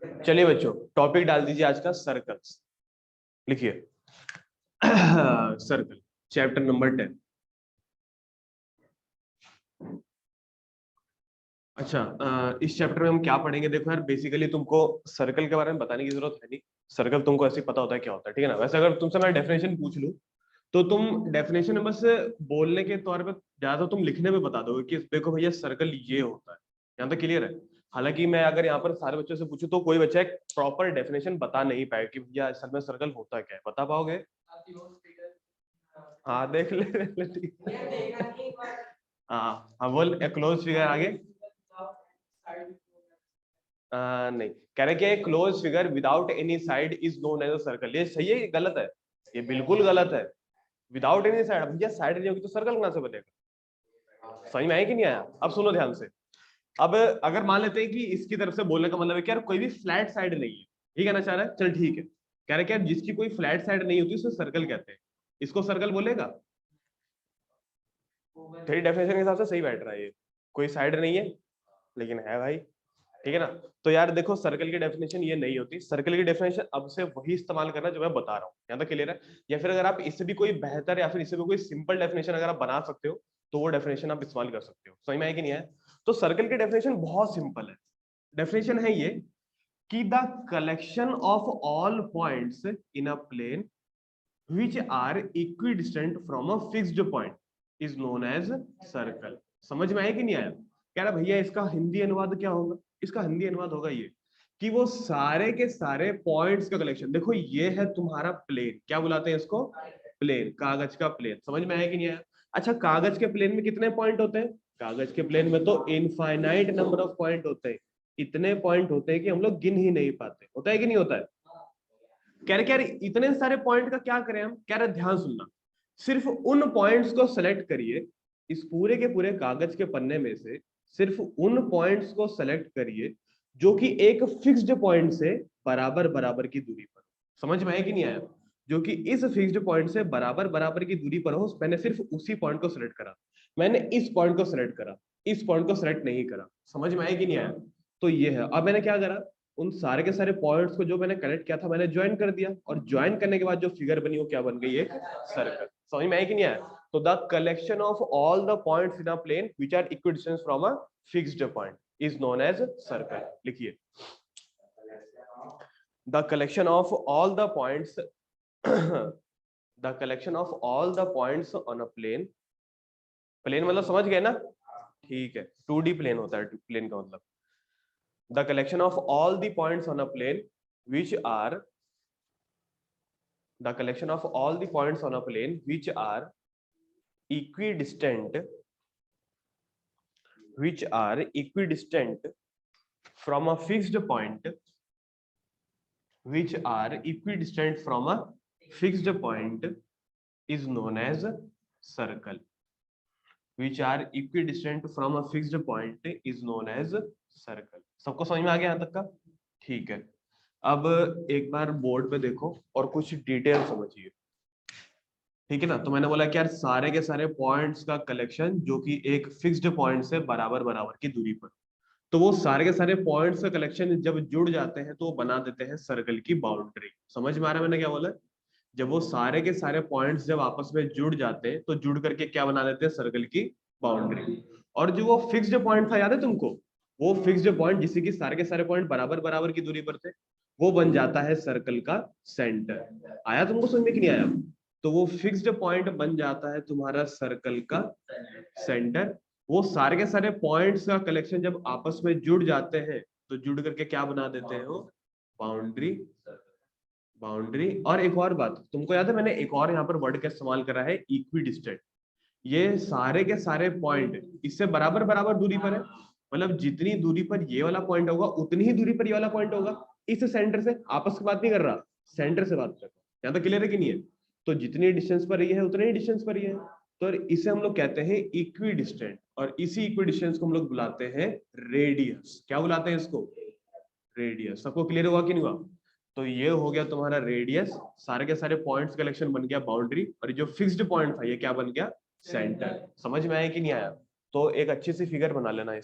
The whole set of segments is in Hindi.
चलिए बच्चों, टॉपिक डाल दीजिए आज का सर्कल्स। लिखिए सर्कल, चैप्टर नंबर 10। अच्छा, इस चैप्टर में हम क्या पढ़ेंगे? देखो यार, बेसिकली तुमको सर्कल के बारे में बताने की जरूरत है नहीं। सर्कल तुमको ऐसे ही पता होता है क्या होता है, ठीक है ना। वैसे अगर तुमसे मैं डेफिनेशन पूछ लूं तो तुम डेफिनेशन में बस बोलने के तौर पे ज्यादा तुम लिखने में बता दोगे कि देखो भैया सर्कल ये होता है। यहाँ तक क्लियर है? हालांकि मैं अगर यहाँ पर सारे बच्चों से पूछूं तो कोई बच्चा एक प्रॉपर डेफिनेशन बता नहीं पाएगा कि भैया असल में सर्कल होता क्या है। बता पाओगे? हाँ देख ले ठीक है। हाँ हाँ, बोल क्लोज फिगर आगे। नहीं, कह रहे कि close figure without any side is known as a circle. ये सही है कि गलत है? ये बिल्कुल गलत है। विदाउट एनी साइड, भैया साइड नहीं होगी तो सर्कल कहां से बनेगा? समझ में आया कि नहीं आया? अब सुनो ध्यान से। अब अगर मान लेते हैं कि इसकी तरफ से बोलने का मतलब है कि यार कोई भी फ्लैट साइड नहीं है, ठीक है ना? चाह रहा है, चल ठीक है। कह रहे कि यार जिसकी कोई फ्लैट साइड नहीं होती उसे सर्कल कहते हैं। इसको सर्कल बोलेगा? तेरी डेफिनेशन के हिसाब से सही बैठ रहा है ये। कोई साइड नहीं है लेकिन है भाई, ठीक है ना। तो यार देखो, सर्कल की डेफिनेशन ये नहीं होती। सर्कल की डेफिनेशन अब से वही इस्तेमाल करना जो मैं बता रहा हूँ। यहाँ तक क्लियर है? या फिर अगर आप इससे भी कोई बेहतर या फिर इससे भी कोई सिंपल डेफिनेशन अगर आप बना सकते हो तो वो डेफिनेशन आप इस्तेमाल कर सकते हो। समझ में आया कि नहीं है? तो सर्कल की डेफिनेशन बहुत सिंपल है। डेफिनेशन है ये कि the collection of all points in a plane which are equidistant from a fixed point is known as circle। समझ में आया कि नहीं आया? कह रहा भैया इसका हिंदी अनुवाद क्या होगा? इसका हिंदी अनुवाद होगा ये कि वो सारे के सारे पॉइंट्स का कलेक्शन। देखो ये है तुम्हारा प्लेन, क्या बुलाते हैं इसको? प्लेन, कागज का प्लेन। समझ में आया कि नहीं आया? अच्छा, कागज के प्लेन में कितने पॉइंट होते हैं? कागज के प्लेन में तो इनफाइनाइट नंबर ऑफ पॉइंट होते हैं। इतने पॉइंट होते हैं कि हम लोग गिन ही नहीं पाते। होता है कि नहीं होता है? कह रहे क्या इतने सारे पॉइंट का क्या करें हम? कह रहे ध्यान सुनना, सिर्फ उन पॉइंट्स को सेलेक्ट करिए इस पूरे के पूरे कागज के पन्ने में से। सिर्फ उन पॉइंट्स को सेलेक्ट करिए जो कि एक फिक्स्ड पॉइंट से बराबर बराबर की दूरी पर। समझ में आया कि नहीं आया? जो कि इस फिक्स्ड पॉइंट से बराबर बराबर की दूरी पर हो। मैंने सिर्फ उसी पॉइंट को सेलेक्ट करा। मैंने इस पॉइंट को सेलेक्ट करा, इस पॉइंट को सेलेक्ट नहीं करा। समझ में आया कि नहीं आया? तो ये है। अब मैंने क्या करा, उन सारे के सारे पॉइंट्स को जो मैंने कलेक्ट किया था मैंने ज्वाइन कर दिया, और ज्वाइन करने के बाद जो फिगर बनी वो क्या बन गई? एक सर्कल। समझ में आया कि नहीं आया? तो the collection of all the points in a plane which are equidistance from a fixed point is known as circle. लिखिए, the collection of all the points the collection of all the points on a plane. Plane मतलब समझ गए ना? ठीक है, 2D प्लेन होता है प्लेन का मतलब। The collection of all the points on a plane which are the collection of all the points on a plane which are equidistant from a fixed point, which are equidistant from a fixed point is known as circle, which are equidistant from a fixed point is known as circle। सबको समझ में आ गया यहाँ तक का? ठीक है। अब एक बार बोर्ड पे देखो और कुछ डिटेल समझिए, ठीक है ना। तो मैंने बोला कि यार सारे के सारे पॉइंट्स का कलेक्शन जो कि एक फिक्स्ड पॉइंट से बराबर बराबर की दूरी पर। तो वो सारे के सारे पॉइंट्स का कलेक्शन जब जुड़ जाते हैं तो वो बना देते हैं सर्कल की बाउंड्री। समझ में आ रहा है मैंने क्या बोला? जब वो सारे के सारे पॉइंट्स जब आपस में जुड़ जाते हैं तो जुड़ करके क्या बना देते हैं? सर्कल की बाउंड्री। और जो वो फिक्स्ड पॉइंट था, याद है तुमको? वो फिक्स्ड पॉइंट जिससे कि सारे के सारे पॉइंट बराबर बराबर की दूरी पर थे, वो बन जाता है सर्कल का सेंटर। आया तुमको समझ में कि नहीं आया? तो वो फिक्स्ड पॉइंट बन जाता है तुम्हारा सर्कल का सेंटर। वो सारे के सारे पॉइंट्स का कलेक्शन जब आपस में जुड़ जाते हैं तो जुड़ करके क्या बना देते हैं? वो बाउंड्री। बाउंड्री। और एक और बात तुमको याद है, मैंने एक और यहाँ पर वर्ड का इस्तेमाल करा है, इक्विडिस्टेंट। ये सारे के सारे पॉइंट इससे बराबर बराबर दूरी पर है। मतलब जितनी दूरी पर ये वाला पॉइंट होगा उतनी ही दूरी पर ये वाला पॉइंट होगा। इस सेंटर से आपस की बात नहीं कर रहा, सेंटर से बात कर रहा हूं। यहाँ तक क्लियर है कि नहीं है? तो जितनी डिस्टेंस पर ये है उतने ही डिस्टेंस पर ये है। तो इसे हम लोग कहते हैं इक्वी डिस्टेंट, और इसी इक्वी डिस्टेंस को हम लोग बुलाते हैं रेडियस। क्या बुलाते हैं इसको? रेडियस। सबको क्लियर हुआ कि नहीं हुआ? तो ये हो गया तुम्हारा रेडियस। सारे के सारे पॉइंट्स कलेक्शन बन गया बाउंड्री, और जो फिक्स्ड पॉइंट था ये क्या बन गया? सेंटर। समझ में आया कि नहीं आया? तो एक अच्छी सी फिगर बना लेना,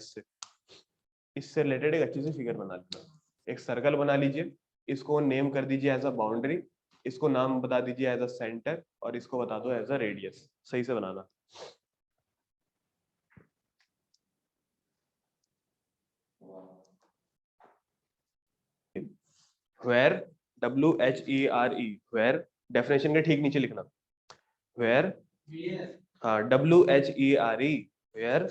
इससे रिलेटेड एक अच्छी सी फिगर बना लेना। एक सर्कल बना लीजिए, इसको नेम कर दीजिए एज अ बाउंड्री, इसको नाम बता दीजिए एज अ सेंटर, और इसको बता दो एज अ रेडियस। सही से बनाना। where WHERE, where डेफिनेशन के ठीक नीचे लिखना, where, हाँ, WHERE, where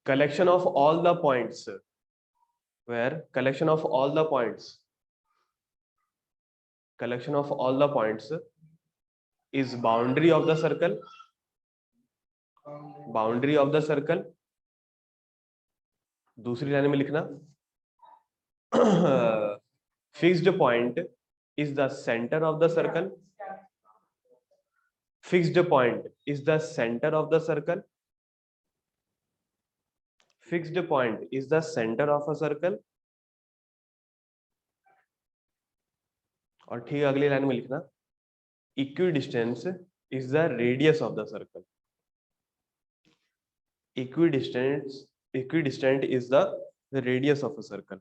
collection of all the points, where collection of all the points, collection of all the points is boundary of the circle, boundary of the circle। दूसरी लाइन में लिखना fixed point is the center of the circle, fixed point is the center of the circle, fixed point is the center of a circle। और ठीक अगली लाइन में लिखना equidistance is the radius of the circle, equidistant is the radius of a circle,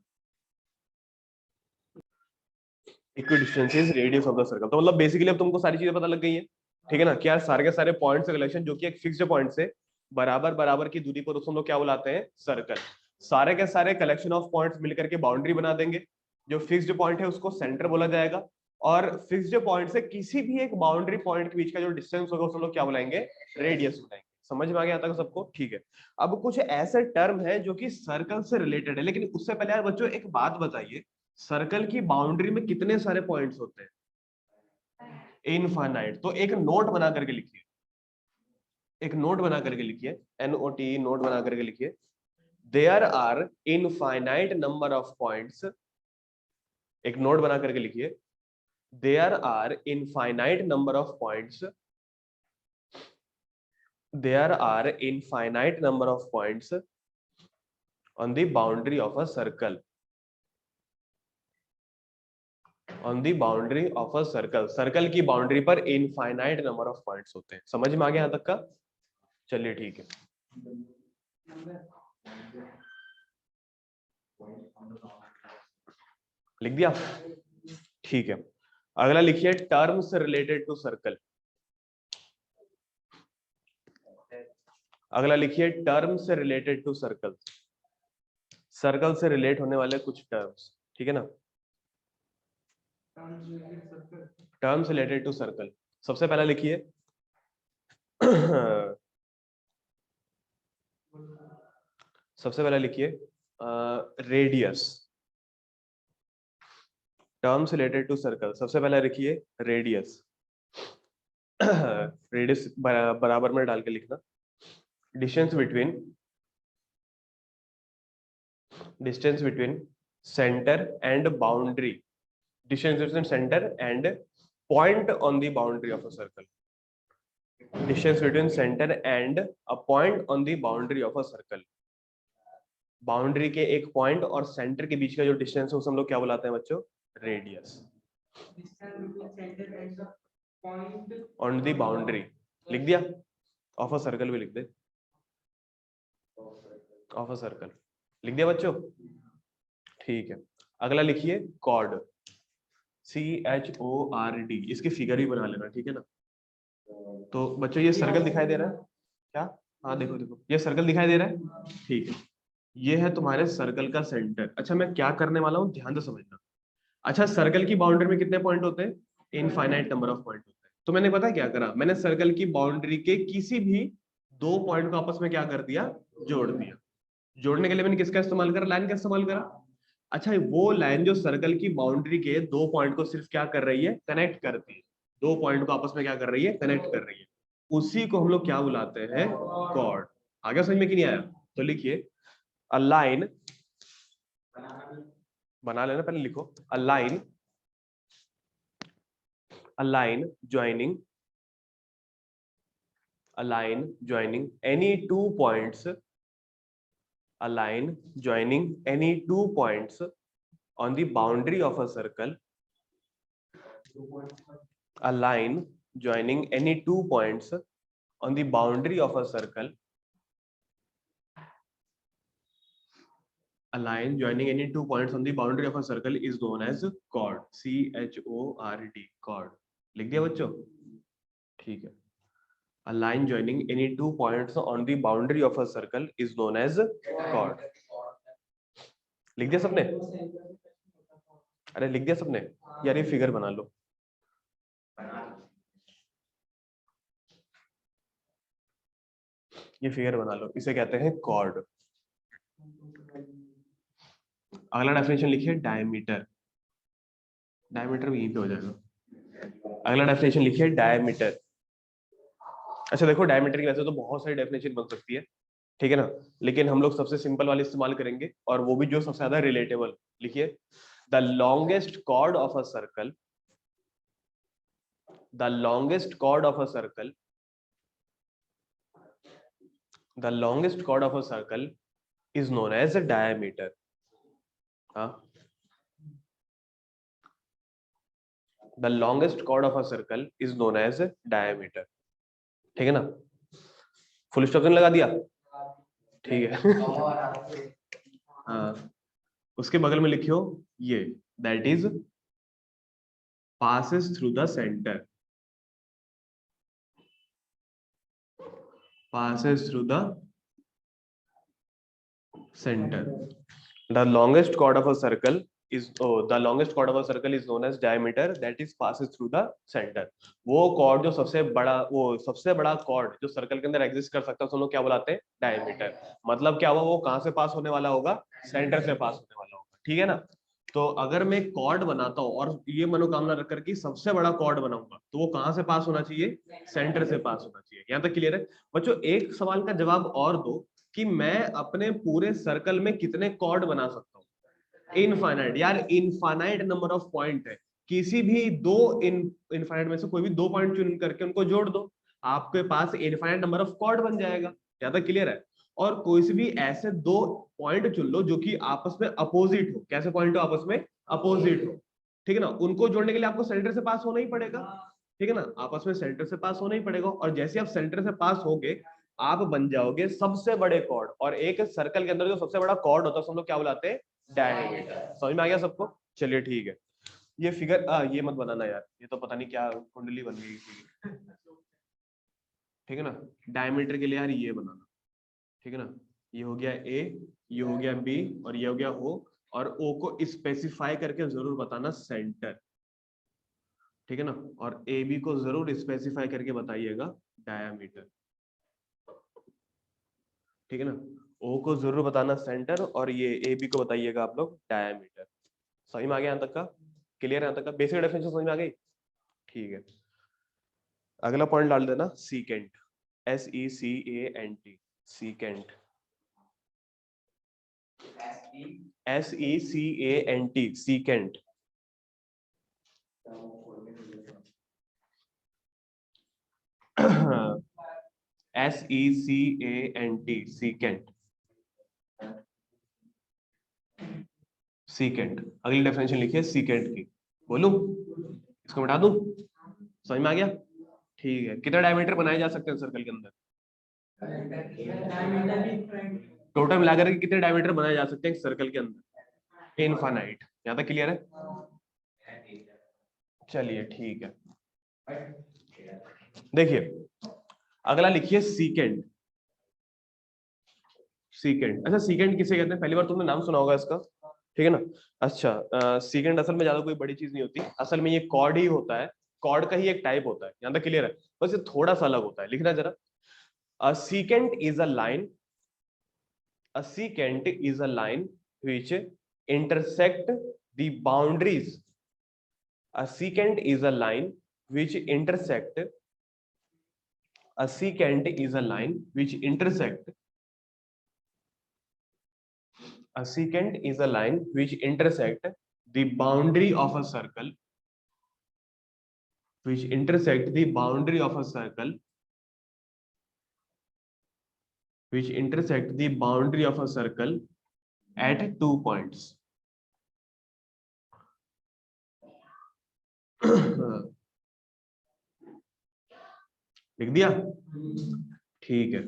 equidistance is radius of the circle। तो मतलब बेसिकली अब तुमको सारी चीजें पता लग गई है, ठीक है ना। क्या सारे के सारे पॉइंट्स का कलेक्शन जो कि एक फिक्स्ड पॉइंट से बराबर बराबर की दूरी पर, उसको हम लोग क्या बुलाते हैं, सर्कल। सारे के सारे कलेक्शन ऑफ पॉइंट्स मिलकर के बाउंड्री बना देंगे। जो फिक्स्ड पॉइंट है उसको सेंटर बोला जाएगा, और फिक्स्ड पॉइंट से किसी भी एक बाउंड्री पॉइंट के बीच का जो डिस्टेंस होगा उसको हम लोग क्या बुलाएंगे, रेडियस बुलाएंगे। समझ में आ गया था सबको, ठीक है। अब कुछ ऐसे टर्म है जो कि सर्कल से रिलेटेड है, लेकिन उससे पहले यार बच्चों एक बात बताइए, सर्कल की बाउंड्री में कितने सारे पॉइंट्स होते हैं, इनफाइनाइट। तो एक नोट बना करके लिखिए, एक नोट बना करके लिखिए, NOT, नोट बना करके लिखिए, there are infinite number of points. एक नोट बना करके लिखिए, there are infinite number of points, there are infinite number of points on the boundary of a circle, on the boundary of a circle. Circle की बाउंड्री पर इनफाइनाइट नंबर ऑफ पॉइंट्स होते हैं। समझ में आ गया यहां तक का? चलिए ठीक है, लिख दिया, ठीक है। अगला लिखिए टर्म्स रिलेटेड टू सर्कल। अगला लिखिए टर्म से रिलेटेड टू सर्कल, सर्कल से रिलेट होने वाले कुछ टर्म्स, ठीक है ना। टर्म्स रिलेटेड टू सर्कल, सबसे पहला लिखिए सबसे पहला लिखिए radius. Terms related to circle, सबसे पहला लिखिए रेडियस। रेडियस बराबर में डाल के लिखना distance between centre and boundary, distance between centre and point on the boundary of a circle, distance between centre and a point on the boundary of a circle. Boundary के एक पॉइंट और सेंटर के बीच का जो डिस्टेंस है उसे हम लोग क्या बुलाते हैं बच्चों, रेडियस। ऑन द बाउंड्री लिख दिया, ऑफ अ सर्कल भी लिख दे, ऑफ अ सर्कल लिख दिया बच्चों, ठीक है। अगला लिखिए कॉर्ड, CHORD, इसकी फिगर भी बना लेना, ठीक है ना। तो बच्चों ये सर्कल दिखाई दे रहा है क्या? हाँ देखो देखो, ये सर्कल दिखाई दे रहा है, ठीक है। ये है तुम्हारे सर्कल का सेंटर। अच्छा मैं क्या करने वाला हूँ, ध्यान से समझना। अच्छा सर्कल की बाउंड्री में कितने पॉइंट होते हैं, इनफाइनाइट नंबर ऑफ पॉइंट होते हैं। तो मैंने पता क्या करा, मैंने सर्कल की बाउंड्री के किसी भी दो पॉइंट को आपस में क्या कर दिया, जोड़ दिया। जोड़ने के लिए मैंने किसका इस्तेमाल करा, लाइन का इस्तेमाल करा। अच्छा वो लाइन जो सर्कल की बाउंड्री के दो पॉइंट को सिर्फ क्या कर रही है, कनेक्ट करती है, दो पॉइंट को आपस में क्या कर रही है, कनेक्ट कर रही है, उसी को हम लोग क्या बुलाते हैं, कॉर्ड। आगे समझ में कि नहीं आया? तो लिखिए अ लाइन, बना लेना पहले, लिखो a line, a line joining, a line joining any two points, a line joining any two points on the boundary of a circle, a line joining any two points on the boundary of a circle, A line joining any two points on the boundary of a circle is known as chord. CHORD, chord. लिख दिया बच्चों? ठीक है. A line joining any two points on the boundary of a circle is known as chord. लिख दिया सबने? अरे लिख दिया सबने? यार ये फिगर बना लो. ये फिगर बना लो, इसे कहते हैं chord. अगला डेफिनेशन लिखिए डायमीटर. डायमीटर भी यहीं पे हो जाएगा. अगला डेफिनेशन लिखिए डायमीटर. अच्छा देखो, डायमीटर की वैसे तो बहुत सारी डेफिनेशन बन सकती है, ठीक है ना, लेकिन हम लोग सबसे सिंपल वाली इस्तेमाल करेंगे और वो भी जो सबसे ज्यादा रिलेटेबल. लिखिए the longest chord of a circle, the longest chord of a circle, the longest chord of a circle is known as a diameter. हाँ, the longest chord of a circle is known as diameter. ठीक है ना, फुल स्टॉप लगा दिया. ठीक है. हाँ, उसके बगल में लिखियो ये, that is passes through the center, passes through the center. The longest chord of a circle is the longest chord of a circle is known as diameter, that is passes through the center. वो chord जो सबसे बड़ा chord जो सर्कल के अंदर एग्जिस्ट कर सकता है उसको क्या बुलाते हैं? डायमीटर. मतलब क्या हुआ, वो कहां से पास होने वाला होगा? सेंटर से पास होने वाला होगा. ठीक है ना. तो अगर मैं कॉर्ड बनाता हूँ और ये मनोकामना रख करके सबसे बड़ा कॉर्ड बनाऊंगा तो वो कहां से पास होना चाहिए? सेंटर से पास होना चाहिए. यहाँ तक क्लियर है बच्चों? एक सवाल का जवाब और दो कि मैं अपने पूरे सर्कल में कितने कॉर्ड बना सकता हूँ? इनफाइनाइट. यार इनफाइनाइट नंबर ऑफ पॉइंट है. किसी भी दो इनफाइनाइट में से कोई भी दो पॉइंट चुन करके उनको जोड़ दो, आपके पास इनफाइनाइट नंबर ऑफ कॉर्ड बन जाएगा. यहाँ तक क्लियर है? और कोई से भी ऐसे दो पॉइंट चुन लो जो कि आपस में अपोजिट हो. कैसे पॉइंट हो? आपस में अपोजिट हो. ठीक है ना. उनको जोड़ने के लिए आपको सेंटर से पास होना ही पड़ेगा. ठीक है ना, आपस में सेंटर से पास होना ही पड़ेगा. और जैसे आप सेंटर से पास होगे आप बन जाओगे सबसे बड़े कॉर्ड. और एक सर्कल के अंदर जो सबसे बड़ा कॉर्ड होता है हम लोग क्या बुलाते हैं? डायमीटर. समझ में आ गया सबको? चलिए ठीक है. ये फिगर ये मत बनाना यार, ये तो पता नहीं क्या कुंडली बन गई. ठीक है ना. डायमीटर के लिए यार ये बनाना. ठीक है ना. ये हो गया ए, ये हो गया बी और ये हो गया ओ. और ओ को स्पेसिफाई करके जरूर बताना सेंटर. ठीक है ना. और ए बी को जरूर स्पेसिफाई करके बताइएगा डायमीटर. ठीक है ना. ओ को जरूर बताना सेंटर और ये ए बी को बताइएगा आप लोग डायमीटर. समझ में आ गया? यहाँ तक का क्लियर है? यहाँ तक का बेसिक डेफिनेशन समझ में आ गई? ठीक है. अगला पॉइंट डाल देना secant. SECANT. Secant. SECANT. Secant. SECANT. Secant. Secant. अगली डेफिनेशन लिखिए सीकेंट की. बोलूं? इसको मिटा दूं? समझ में आ गया? ठीक है. कितने डायमीटर बनाए जा सकते हैं सर्कल के अंदर? टोटल मिलाकर के कितने डायमीटर बनाए जा सकते हैं सर्कल के अंदर? इनफाइनाइट. यहाँ तक क्लियर है? चलिए ठीक है. देखिए अगला लिखिए सीकेंट. सीकेंट. अच्छा सीकेंट किसे कहते हैं? पहली बार तुमने नाम सुना होगा इसका. ठीक है ना. अच्छा सीकेंट असल में ज्यादा कोई बड़ी चीज नहीं होती. असल में ये कॉर्ड ही होता है. कॉर्ड का ही एक टाइप होता है. यहाँ तक क्लियर है? बस ये थोड़ा सा अलग होता है. लिखना जरा. A secant is a line. A secant is a line which intersect the boundaries. A secant is a line which intersect. A secant is a line which intersect. A secant is a line which intersect the boundary of a circle. Which intersect the boundary of a circle. Which intersect the boundary of a circle at 2 points. लिख दिया? ठीक है.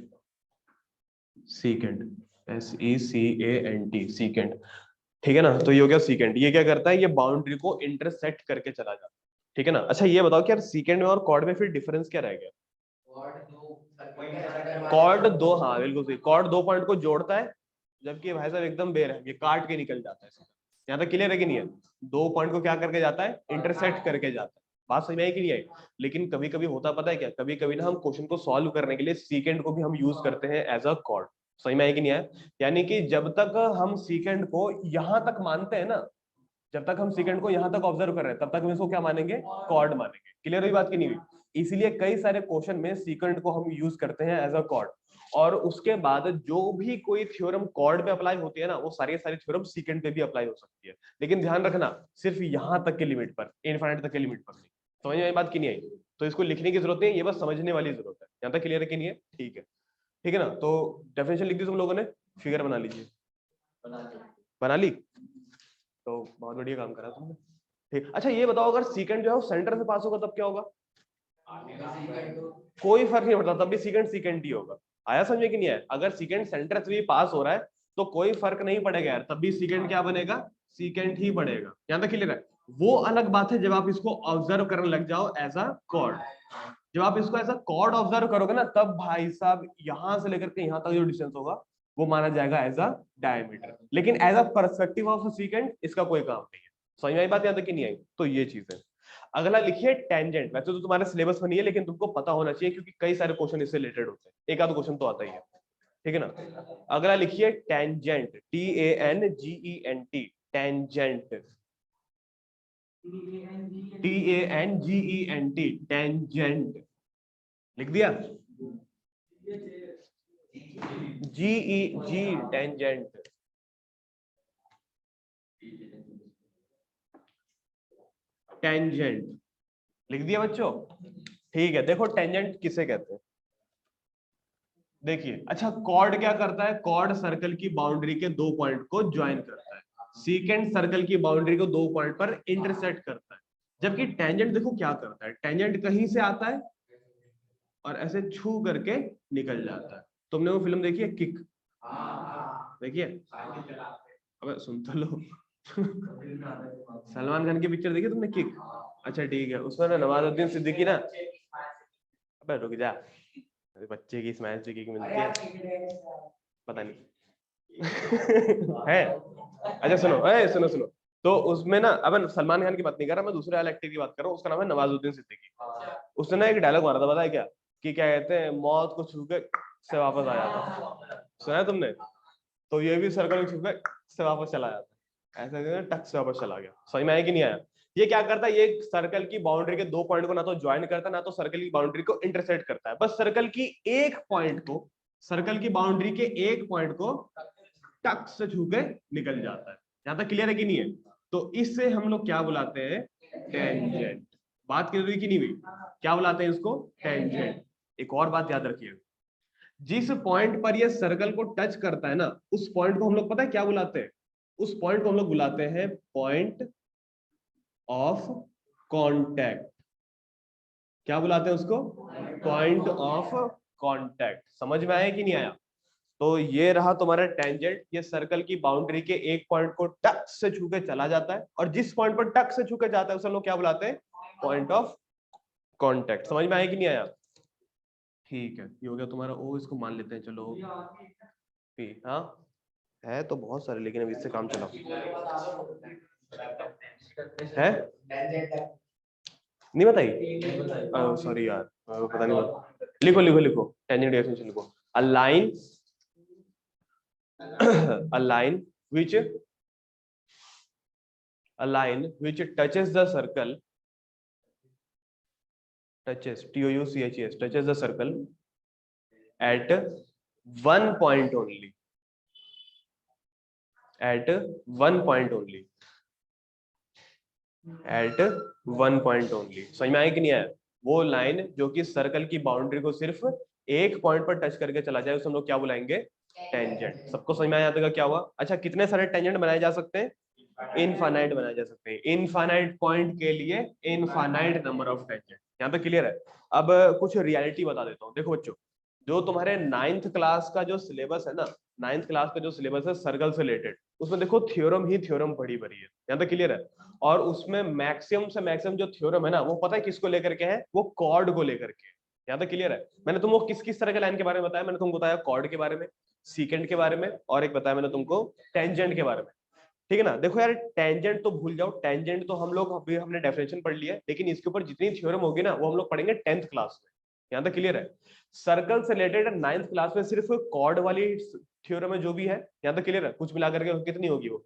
सीकेंट. SECANT, सीकेंट, ठीक है ना। तो ये हो गया सीकेंट। ये क्या करता है, ये बाउंड्री को इंटरसेक्ट करके चला जाता है, ठीक है ना। अच्छा ये बताओ कि यार सीकेंट में और कॉर्ड में फिर डिफरेंस क्या रह गया? कॉर्ड दो, हाँ बिल्कुल सही, कॉर्ड दो पॉइंट को जोड़ता है, जबकि भाई साहब एकदम बेर है, ये काट के निकल जाता है। यहाँ तक क्लियर है कि नहीं है? दो पॉइंट को क्या करके जाता है, इंटरसेक्ट करके जाता है। बात समझ में आई कि नहीं आई? लेकिन कभी कभी होता पता है क्या, कभी कभी ना हम क्वेश्चन को सॉल्व करने के लिए सीकेंड को भी हम यूज करते हैं एज अ कॉर्ड। समझ में आई कि नहीं आया? यानी कि जब तक हम सीकेंड को यहां तक मानते हैं ना, जब तक हम सेकंड को यहां तक ऑब्जर्व कर रहे हैं, तब तक हम इसको क्या मानेंगे, कॉर्ड मानेंगे। क्लियर हुई बात की नहीं हुई? इसीलिए कई सारे क्वेश्चन में सेकंड को हम यूज करते हैं एज अ कॉर्ड। और उसके बाद जो भी कोई थ्योरम कॉर्ड पे अप्लाई होती है ना, वो सारी सारी थ्योरम सेकंड पे भी अप्लाई हो सकती है। लेकिन ध्यान रखना, सिर्फ यहां तक के लिमिट पर, इनफाइनाइट तक के लिमिट पर नहीं। समझ में आई बात की नहीं आई? तो इसको लिखने की जरूरत नहीं है, ये बस समझने वाली जरूरत है। यहाँ तक क्लियर है कि नहीं है? ठीक है, ठीक है ना। तो डेफिनेशन लिख दी तुम लोगों ने, फिगर बना लीजिए। बना ली? तो बहुत बढ़िया काम करा तुमने, ठीक। अच्छा ये बताओ, अगर सीकेंड जो है वो सेंटर से पास होगा तब क्या होगा? कोई फर्क नहीं पड़ता, तब भी सीकेंड सीकेंड ही होगा। आया समझ में कि नहीं आया? अगर सीकेंड सेंटर से भी पास हो रहा है तो कोई फर्क नहीं पड़ेगा यार, तब भी सीकेंड क्या बनेगा, सीकेंड ही पड़ेगा। यहां तक क्लियर है? वो अलग बात है जब आप इसको ऑब्जर्व करने लग जाओ एज अ कॉर्ड। जब आप इसको एज अ कॉर्ड ऑब्जर्व करोगे ना, तब भाई साहब यहां से लेकर के यहां तक जो डिस्टेंस होगा वो माना जाएगा एज अ डायमीटर। लेकिन as a perspective of secant इसका कोई काम नहीं है। समझ में आई बात? यहां तक कि नहीं आई? तो ये चीज है। अगला लिखिए टेंजेंट। वैसे तो तुम्हारे सिलेबस में नहीं है, लेकिन तुमको पता होना चाहिए क्योंकि कई सारे क्वेश्चन इससे रिलेटेड होते हैं, एक आध क्वेश्चन तो आता ही है, ठीक है ना। अगला लिखिए tangent, TANGENT, tangent, TANGENT, tangent. लिख दिया? GEG, tangent. टेंजेंट लिख दिया बच्चों? ठीक है, देखो टेंजेंट किसे कहते हैं, देखिए। अच्छा कॉर्ड क्या करता है, कॉर्ड सर्कल की बाउंड्री के दो पॉइंट को ज्वाइन करता है, सीकेंड सर्कल की बाउंड्री को दो पॉइंट पर इंटरसेक्ट करता है। जबकि टेंजेंट देखो क्या करता है, टेंजेंट कहीं से आता है और ऐसे छू करके निकल जाता है। तुमने वो फिल्म देखी है किक? देखिए, अबे सुन तो लो। सलमान खान की पिक्चर देखी तुमने किक? अच्छा ठीक है, उसमें ना नवाजुद्दीन सिद्दीकी ना, अबे रुक जा, बच्चे की स्माइल सिद्दीकी की मिलती है, पता नहीं। है? अच्छा सुनो, सुनो सुनो। तो उसमें ना, अब सलमान खान की बात नहीं कर रहा मैं, दूसरे वाले एक्टर की बात कर रहा हूँ, उसका नाम है नवाजुद्दीन सिद्दीकी। उसने ना एक डायलॉग मारा था, पता है क्या? कि क्या कहते हैं, मौत को छू के से वापस आ जाता। सुना है तुमने? तो ये भी सर्कल को छू के से वापस चला जाता, ऐसा टक से वापस चला गया। समझ में आया कि नहीं आया? ये क्या करता है, ये सर्कल की बाउंड्री के दो पॉइंट को ना तो ज्वाइन करता है, ना तो सर्कल की बाउंड्री को इंटरसेक्ट करता है, बस सर्कल की एक पॉइंट को, सर्कल की बाउंड्री के एक पॉइंट को टक से छू के निकल जाता है। यहां तक क्लियर है कि नहीं है? तो इससे हम लोग क्या बुलाते हैं, टेंजेंट। बात क्लियर हुई कि नहीं हुई? क्या बुलाते हैं इसको, टेंजेंट। एक और बात याद रखिए, जिस पॉइंट पर ये सर्कल को टच करता है ना, उस पॉइंट को हम लोग पता है क्या बुलाते हैं, उस पॉइंट को हम लोग बुलाते हैं पॉइंट ऑफ कांटेक्ट। क्या बुलाते हैं उसको, पॉइंट ऑफ कांटेक्ट। समझ में आया कि नहीं आया? तो ये रहा तुम्हारा टेंजेंट, ये सर्कल की बाउंड्री के एक पॉइंट को टक से छू के चला जाता है, और जिस पॉइंट पर टक से छू के जाता है उसे हम लोग क्या बुलाते हैं, पॉइंट ऑफ कांटेक्ट। समझ में आया कि नहीं आया? ठीक है, ये हो गया तुम्हारा ओ, इसको मान लेते हैं चलो पी। हाँ है तो बहुत सारे, लेकिन अब इससे काम चला है, नहीं बताई? सॉरी यार, पता नहीं। लिखो लिखो लिखो, टेंजेंट डायरेक्शन लिखो। A line, a line which touches the circle, touches, touches, touches the circle at one point only, at one point only, at one point only। समझ में आया कि नहीं आया? वो लाइन जो कि सर्कल की बाउंड्री को सिर्फ एक पॉइंट पर टच करके चला जाए, उसे हम लोग क्या बुलाएंगे, टेंजेंट। सबको समझ में आया था क्या हुआ? अच्छा कितने सारे टेंजेंट बनाए जा सकते हैं, इनफाइनाइट बनाए जा सकते हैं। इनफाइनाइट पॉइंट के लिए इनफाइनाइट नंबर ऑफ टेंजेंट। यहाँ पे क्लियर है? अब कुछ रियलिटी बता देता हूँ, देखो बच्चों, जो तुम्हारे 9th क्लास का जो सिलेबस है ना, 9th क्लास का जो सिलेबस है सर्कल से रिलेटेड, उसमें देखो थ्योरम ही थ्योरम पढ़ी भरी है, यहाँ तक क्लियर है। और उसमें मैक्सिमम से मैक्सिमम जो थ्योरम है ना, वो पता है किसको लेकर के है, वो कॉर्ड को लेकर के। यहाँ तक क्लियर है। मैंने तुमको किस किस तरह के लाइन के बारे में बताया, मैंने तुमको बताया कॉर्ड के बारे में, सीकेंड के बारे में, और एक बताया मैंने तुमको टेंजेंट के बारे में। ठीक है ना। देखो यार टेंजेंट तो भूल जाओ, टेंजेंट तो हम लोग अभी हमने डेफिनेशन पढ़ लिया है, लेकिन इसके ऊपर जितनी थ्योरम होगी ना वो हम लोग पढ़ेंगे 10th क्लास में। यहाँ तक क्लियर है। सर्कल से रिलेटेड 9th क्लास में सिर्फ कॉर्ड वाली थ्योरम है जो भी है, यहाँ तक क्लियर है। कुछ मिलाकर के कितनी होगी वो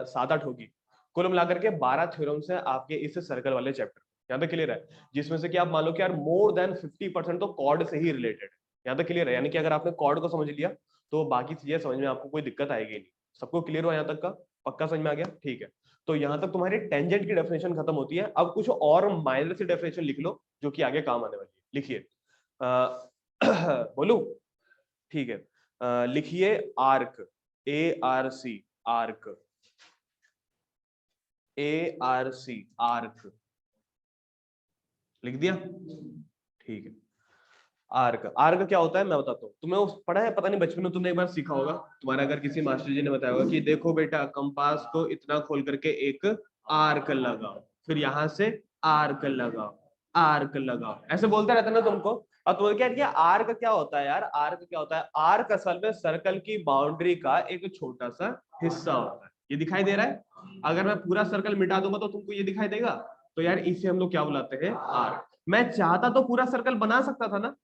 7-8 होगी, कुल मिलाकर के 12 थ्योरम्स है आपके इस सर्कल वाले चैप्टर। यहाँ तक क्लियर है। जिसमें से कि आप मान लो कि यार मोर देन 50% तो कॉर्ड से ही रिलेटेड है। यहाँ तक क्लियर है। यानी कि अगर आपने कॉर्ड को समझ लिया तो बाकी चीजें समझ में आपको कोई दिक्कत आएगी नहीं। सबको क्लियर हो यहाँ तक का? पक्का समझ में आ गया? ठीक है। तो यहाँ तक तुम्हारी टेंजेंट की डेफिनेशन खत्म होती है। अब कुछ और माइनर सी डेफिनेशन लिख लो जो कि आगे काम आने वाली है। लिखिए बोलू? ठीक है। लिखिए arc, ARC, arc, ARC, arc. लिख दिया? ठीक है। आर्क, आर्क क्या होता है मैं बताता हूँ तुम्हें। पढ़ा है पता नहीं, बचपन में तुमने एक बार सीखा होगा, तुम्हारा अगर किसी मास्टर जी ने बताया होगा कि देखो बेटा कंपास को इतना खोल करके एक आर्क लगाओ, फिर यहां से आर्क लगाओ, आर्क लगाओ, ऐसे बोलते रहते ना तुमको। और तुम्हें क्या किया, आर्क क्या होता है यार? आर्क क्या होता है? आर्क असल में सर्कल की बाउंड्री का एक छोटा सा हिस्सा होता है। ये दिखाई दे रहा है? अगर मैं पूरा सर्कल मिटा दूंगा तो तुमको ये दिखाई देगा। तो यार इसे हम लोग क्या बुलाते हैं? आर्क। मैं चाहता तो पूरा सर्कल बना सकता था ना,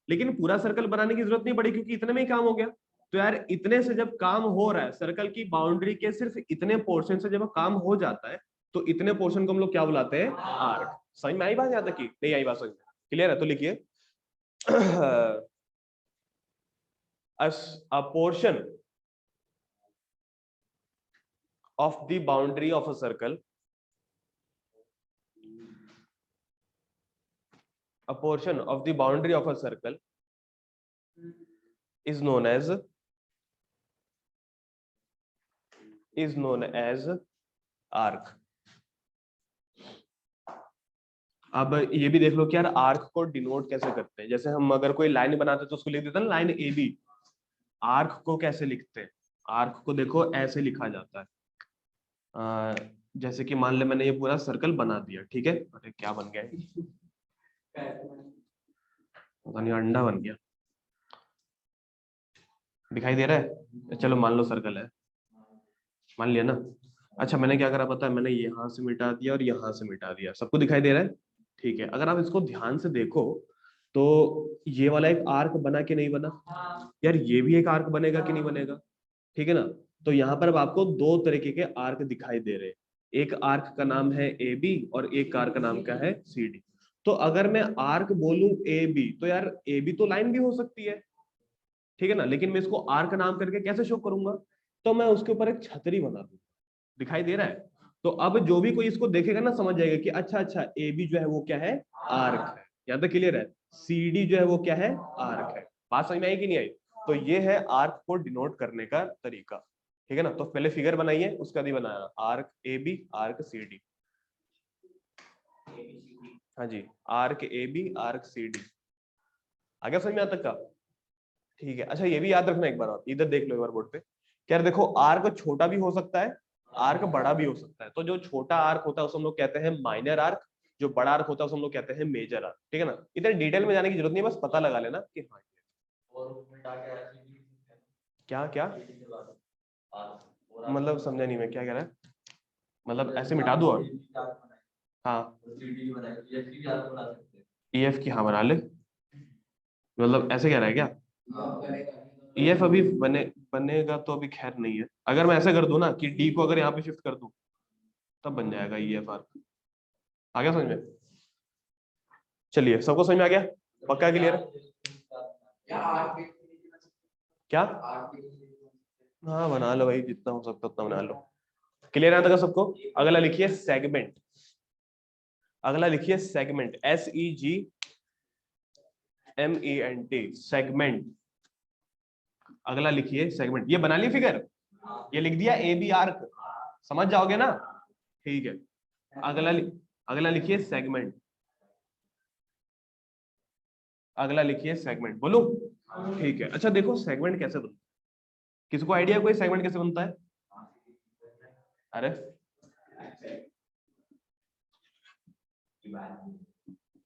लेकिन पूरा सर्कल बनाने की जरूरत नहीं पड़ी क्योंकि इतने में ही काम हो गया। तो यार इतने से जब काम हो रहा है, सर्कल की बाउंड्री के सिर्फ इतने पोर्शन से जब काम हो जाता है, तो इतने पोर्शन को हम लोग क्या बुलाते हैं? आर्क। समझ में आई बात? याद रखी? नहीं आई बात समझ में? क्लियर है? तो लिखिए a portion of the boundary of a circle, a portion of the boundary of a circle is known as arc. अब ये भी देख लो कि यार आर्क को डिनोट कैसे करते हैं। जैसे हम अगर कोई लाइन बनाते तो उसको लिख देते हैं ना, लाइन AB। आर्क को कैसे लिखते हैं? आर्क को देखो ऐसे लिखा जाता है। जैसे कि मान ले मैंने ये पूरा सर्कल बना दिया, ठीक है। अरे क्या बन गया पता नहीं, अंडा बन गया। दिखाई दे रहा है? चलो मान लो सर्कल है, मान लिया ना। अच्छा मैंने क्या करा पता है, मैंने यहाँ से मिटा दिया और यहाँ से मिटा दिया। सबको दिखाई दे रहा है? ठीक है। अगर आप इसको ध्यान से देखो तो ये वाला एक आर्क बना कि नहीं बना? यार ये भी एक आर्क बनेगा कि नहीं बनेगा? ठीक है ना। तो यहाँ पर अब आपको दो तरीके के आर्क दिखाई दे रहे हैं। एक आर्क का नाम है AB और एक आर्क का नाम क्या है? CD। तो अगर मैं आर्क बोलूं AB, तो यार AB तो लाइन भी हो सकती है, ठीक है ना। लेकिन मैं इसको आर्क नाम करके कैसे शो करूंगा? तो मैं उसके ऊपर एक छतरी बना दूंगा। दिखाई दे रहा है? तो अब जो भी कोई इसको देखेगा ना समझ जाएगा कि अच्छा अच्छा AB जो है वो क्या है? आर्क है। यहाँ तक क्लियर है? CD जो है वो क्या है? आर्क है। बात समझ में आई कि नहीं आई? तो ये है आर्क को डिनोट करने का तरीका। ठीक है ना। तो पहले फिगर बनाइए, उसका भी बनाया आर्क AB, आर्क CD। हाँ जी, आर्क AB, आर्क CD। आगे समझ में आता का? ठीक है। अच्छा ये भी याद रखना एक बार, आप इधर देख लो एक बार बोर्ड पे। क्या देखो, आर्क छोटा भी हो सकता है, आर्क बड़ा भी हो सकता है। तो जो छोटा आर्क होता है उसे हम लोग कहते हैं माइनर आर्क, जो बड़ा आर्क होता है उसे हम लोग कहते हैं मेजर आर्क। ठीक है ना। इतने डिटेल में जाने की जरूरत नहीं है, बस पता लगा लेना कि हाँ। क्या क्या मतलब समझा नहीं मैं, क्या कह रहा है? मतलब ऐसे मिटा दूं और हाँ EF की हाँ बना ले, मतलब ऐसे कह रहा है क्या? EF अभी बनेगा तो अभी खैर नहीं है। अगर मैं ऐसे कर दूं ना कि D को अगर यहाँ पे शिफ्ट कर दूं तब बन जाएगा EF आर्क। आ गया समझ में? चलिए सबको समझ में आ गया? पक्का क्लियर? क्या? हाँ बना लो भाई, जितना हो सकता उतना बना लो। क्लियर है तक सबको? अगला लिखिए सेगमेंट। अगला लिखिए सेगमेंट, SEGMENT, सेगमेंट। अगला लिखिए सेगमेंट। ये बना ली फिगर? ये लिख दिया AB आर्क, समझ जाओगे ना? ठीक है। अगला लिखिए सेगमेंट। अगला लिखिए सेगमेंट। बोलो ठीक है। अच्छा देखो सेगमेंट कैसे बनता है, किसको आइडिया कोई सेगमेंट कैसे बनता है? अरे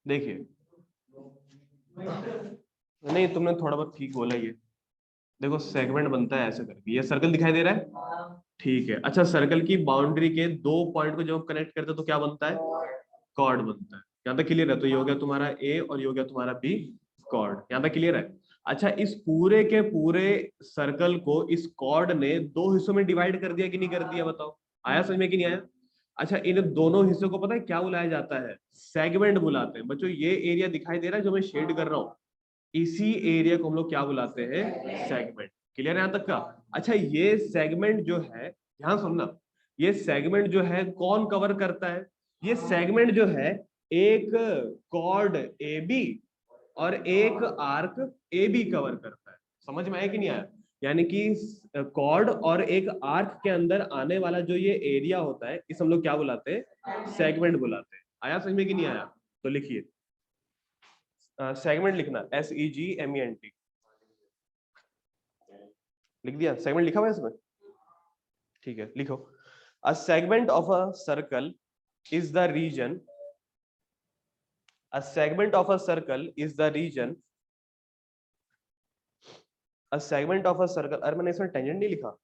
देखिए, नहीं तुमने थोड़ा बहुत ठीक बोला ये। देखो सेगमेंट बनता है ऐसे करके, ये सर्कल दिखाई दे रहा है, ठीक है। अच्छा सर्कल की बाउंड्री के दो पॉइंट को जब कनेक्ट करते हैं तो क्या बनता है? कॉर्ड बनता है। यहाँ तक क्लियर है? तो ये हो गया तुम्हारा ए और ये हो गया तुम्हारा बी, कॉर्ड। यहाँ तक क्लियर है? अच्छा इस पूरे के पूरे सर्कल को इस कॉर्ड ने दो हिस्सों में डिवाइड कर दिया कि नहीं कर दिया? बताओ, आया समझ में कि नहीं आया? अच्छा इन दोनों हिस्सों को पता है क्या बुलाया जाता है? सेगमेंट बुलाते हैं। बच्चों ये एरिया दिखाई दे रहा है जो मैं शेड कर रहा हूँ, इसी एरिया को हम लोग क्या बुलाते हैं? सेगमेंट। क्लियर है यहाँ तक का? अच्छा ये सेगमेंट जो है, ध्यान सुनना, ये सेगमेंट जो है कौन कवर करता है? ये सेगमेंट जो है एक कॉर्ड ए बी और एक आर्क ए बी कवर करता है। समझ में आया कि नहीं आया? यानी कि कॉर्ड और एक आर्क के अंदर आने वाला जो ये एरिया होता है इस हम लोग क्या बुलाते हैं? सेगमेंट बुलाते हैं। आया समझ में कि नहीं आया? तो लिखिए सेगमेंट लिखना, SEGMENT लिख दिया, सेगमेंट लिखा हुआ है इसमें, ठीक है लिखो। A segment of a circle is the region, a segment of a circle is the region, a segment of a circle, अरे मैंने इसमें टेंजेंट नहीं लिखा,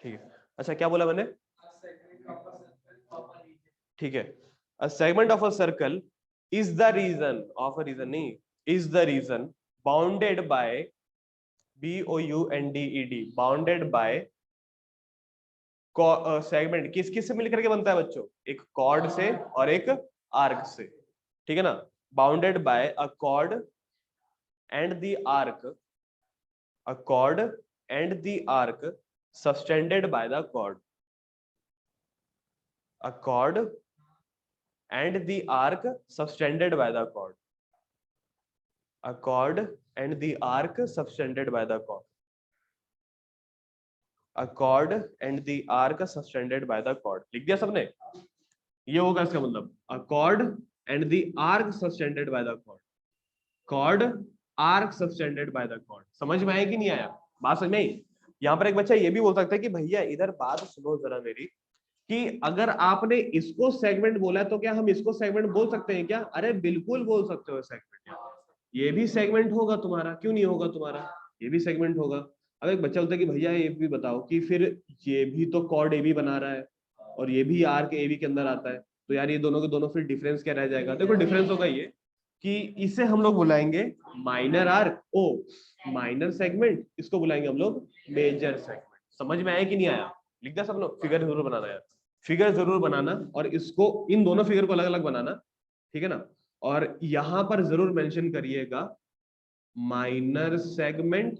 ठीक है। अच्छा क्या बोला मैंने? ठीक है, a segment of a circle is the region of a region, नहीं is the region bounded by BOUNDED, bounded by segment किस किस से मिलकर के बनता है बच्चों? एक कॉर्ड से और एक आर्क से, ठीक है ना? Bounded by a chord and the arc, a chord and the arc subtended by the chord, a chord and the arc subtended by the chord, a chord and the arc subtended by the chord, a chord and the arc subtended by the chord. लिख दिया सबने? ये होगा इसका मतलब, a chord and the arc subtended by the chord, chord arc subtended by the chord. समझ में आया कि नहीं आया? बात समझ में आई? यहाँ पर एक बच्चा ये भी बोल सकता है कि भैया इधर बात सुनो जरा मेरी, कि अगर आपने इसको सेगमेंट बोला है तो क्या हम इसको सेगमेंट बोल सकते हैं क्या? अरे बिल्कुल बोल सकते हो सेगमेंट, ये भी सेगमेंट होगा तुम्हारा, क्यों नहीं होगा तुम्हारा? ये भी सेगमेंट होगा। अब एक बच्चा बोलता है कि भैया ये भी बताओ कि फिर ये भी तो कॉर्ड ए बी बना रहा है और ये भी आर्क ए बी के अंदर आता है, तो यार ये दोनों के दोनों फिर डिफरेंस क्या रह जाएगा? देखो डिफरेंस होगा ये कि इसे हम लोग बुलाएंगे माइनर आर्क, ओ माइनर सेगमेंट, इसको बुलाएंगे हम लोग मेजर सेगमेंट। समझ में आया कि नहीं आया? लिख दिया सब लोग? फिगर जरूर बनाना यार, फिगर जरूर बनाना, और इसको इन दोनों फिगर को अलग अलग बनाना, ठीक है ना? और यहां पर जरूर मेंशन करिएगा माइनर सेगमेंट,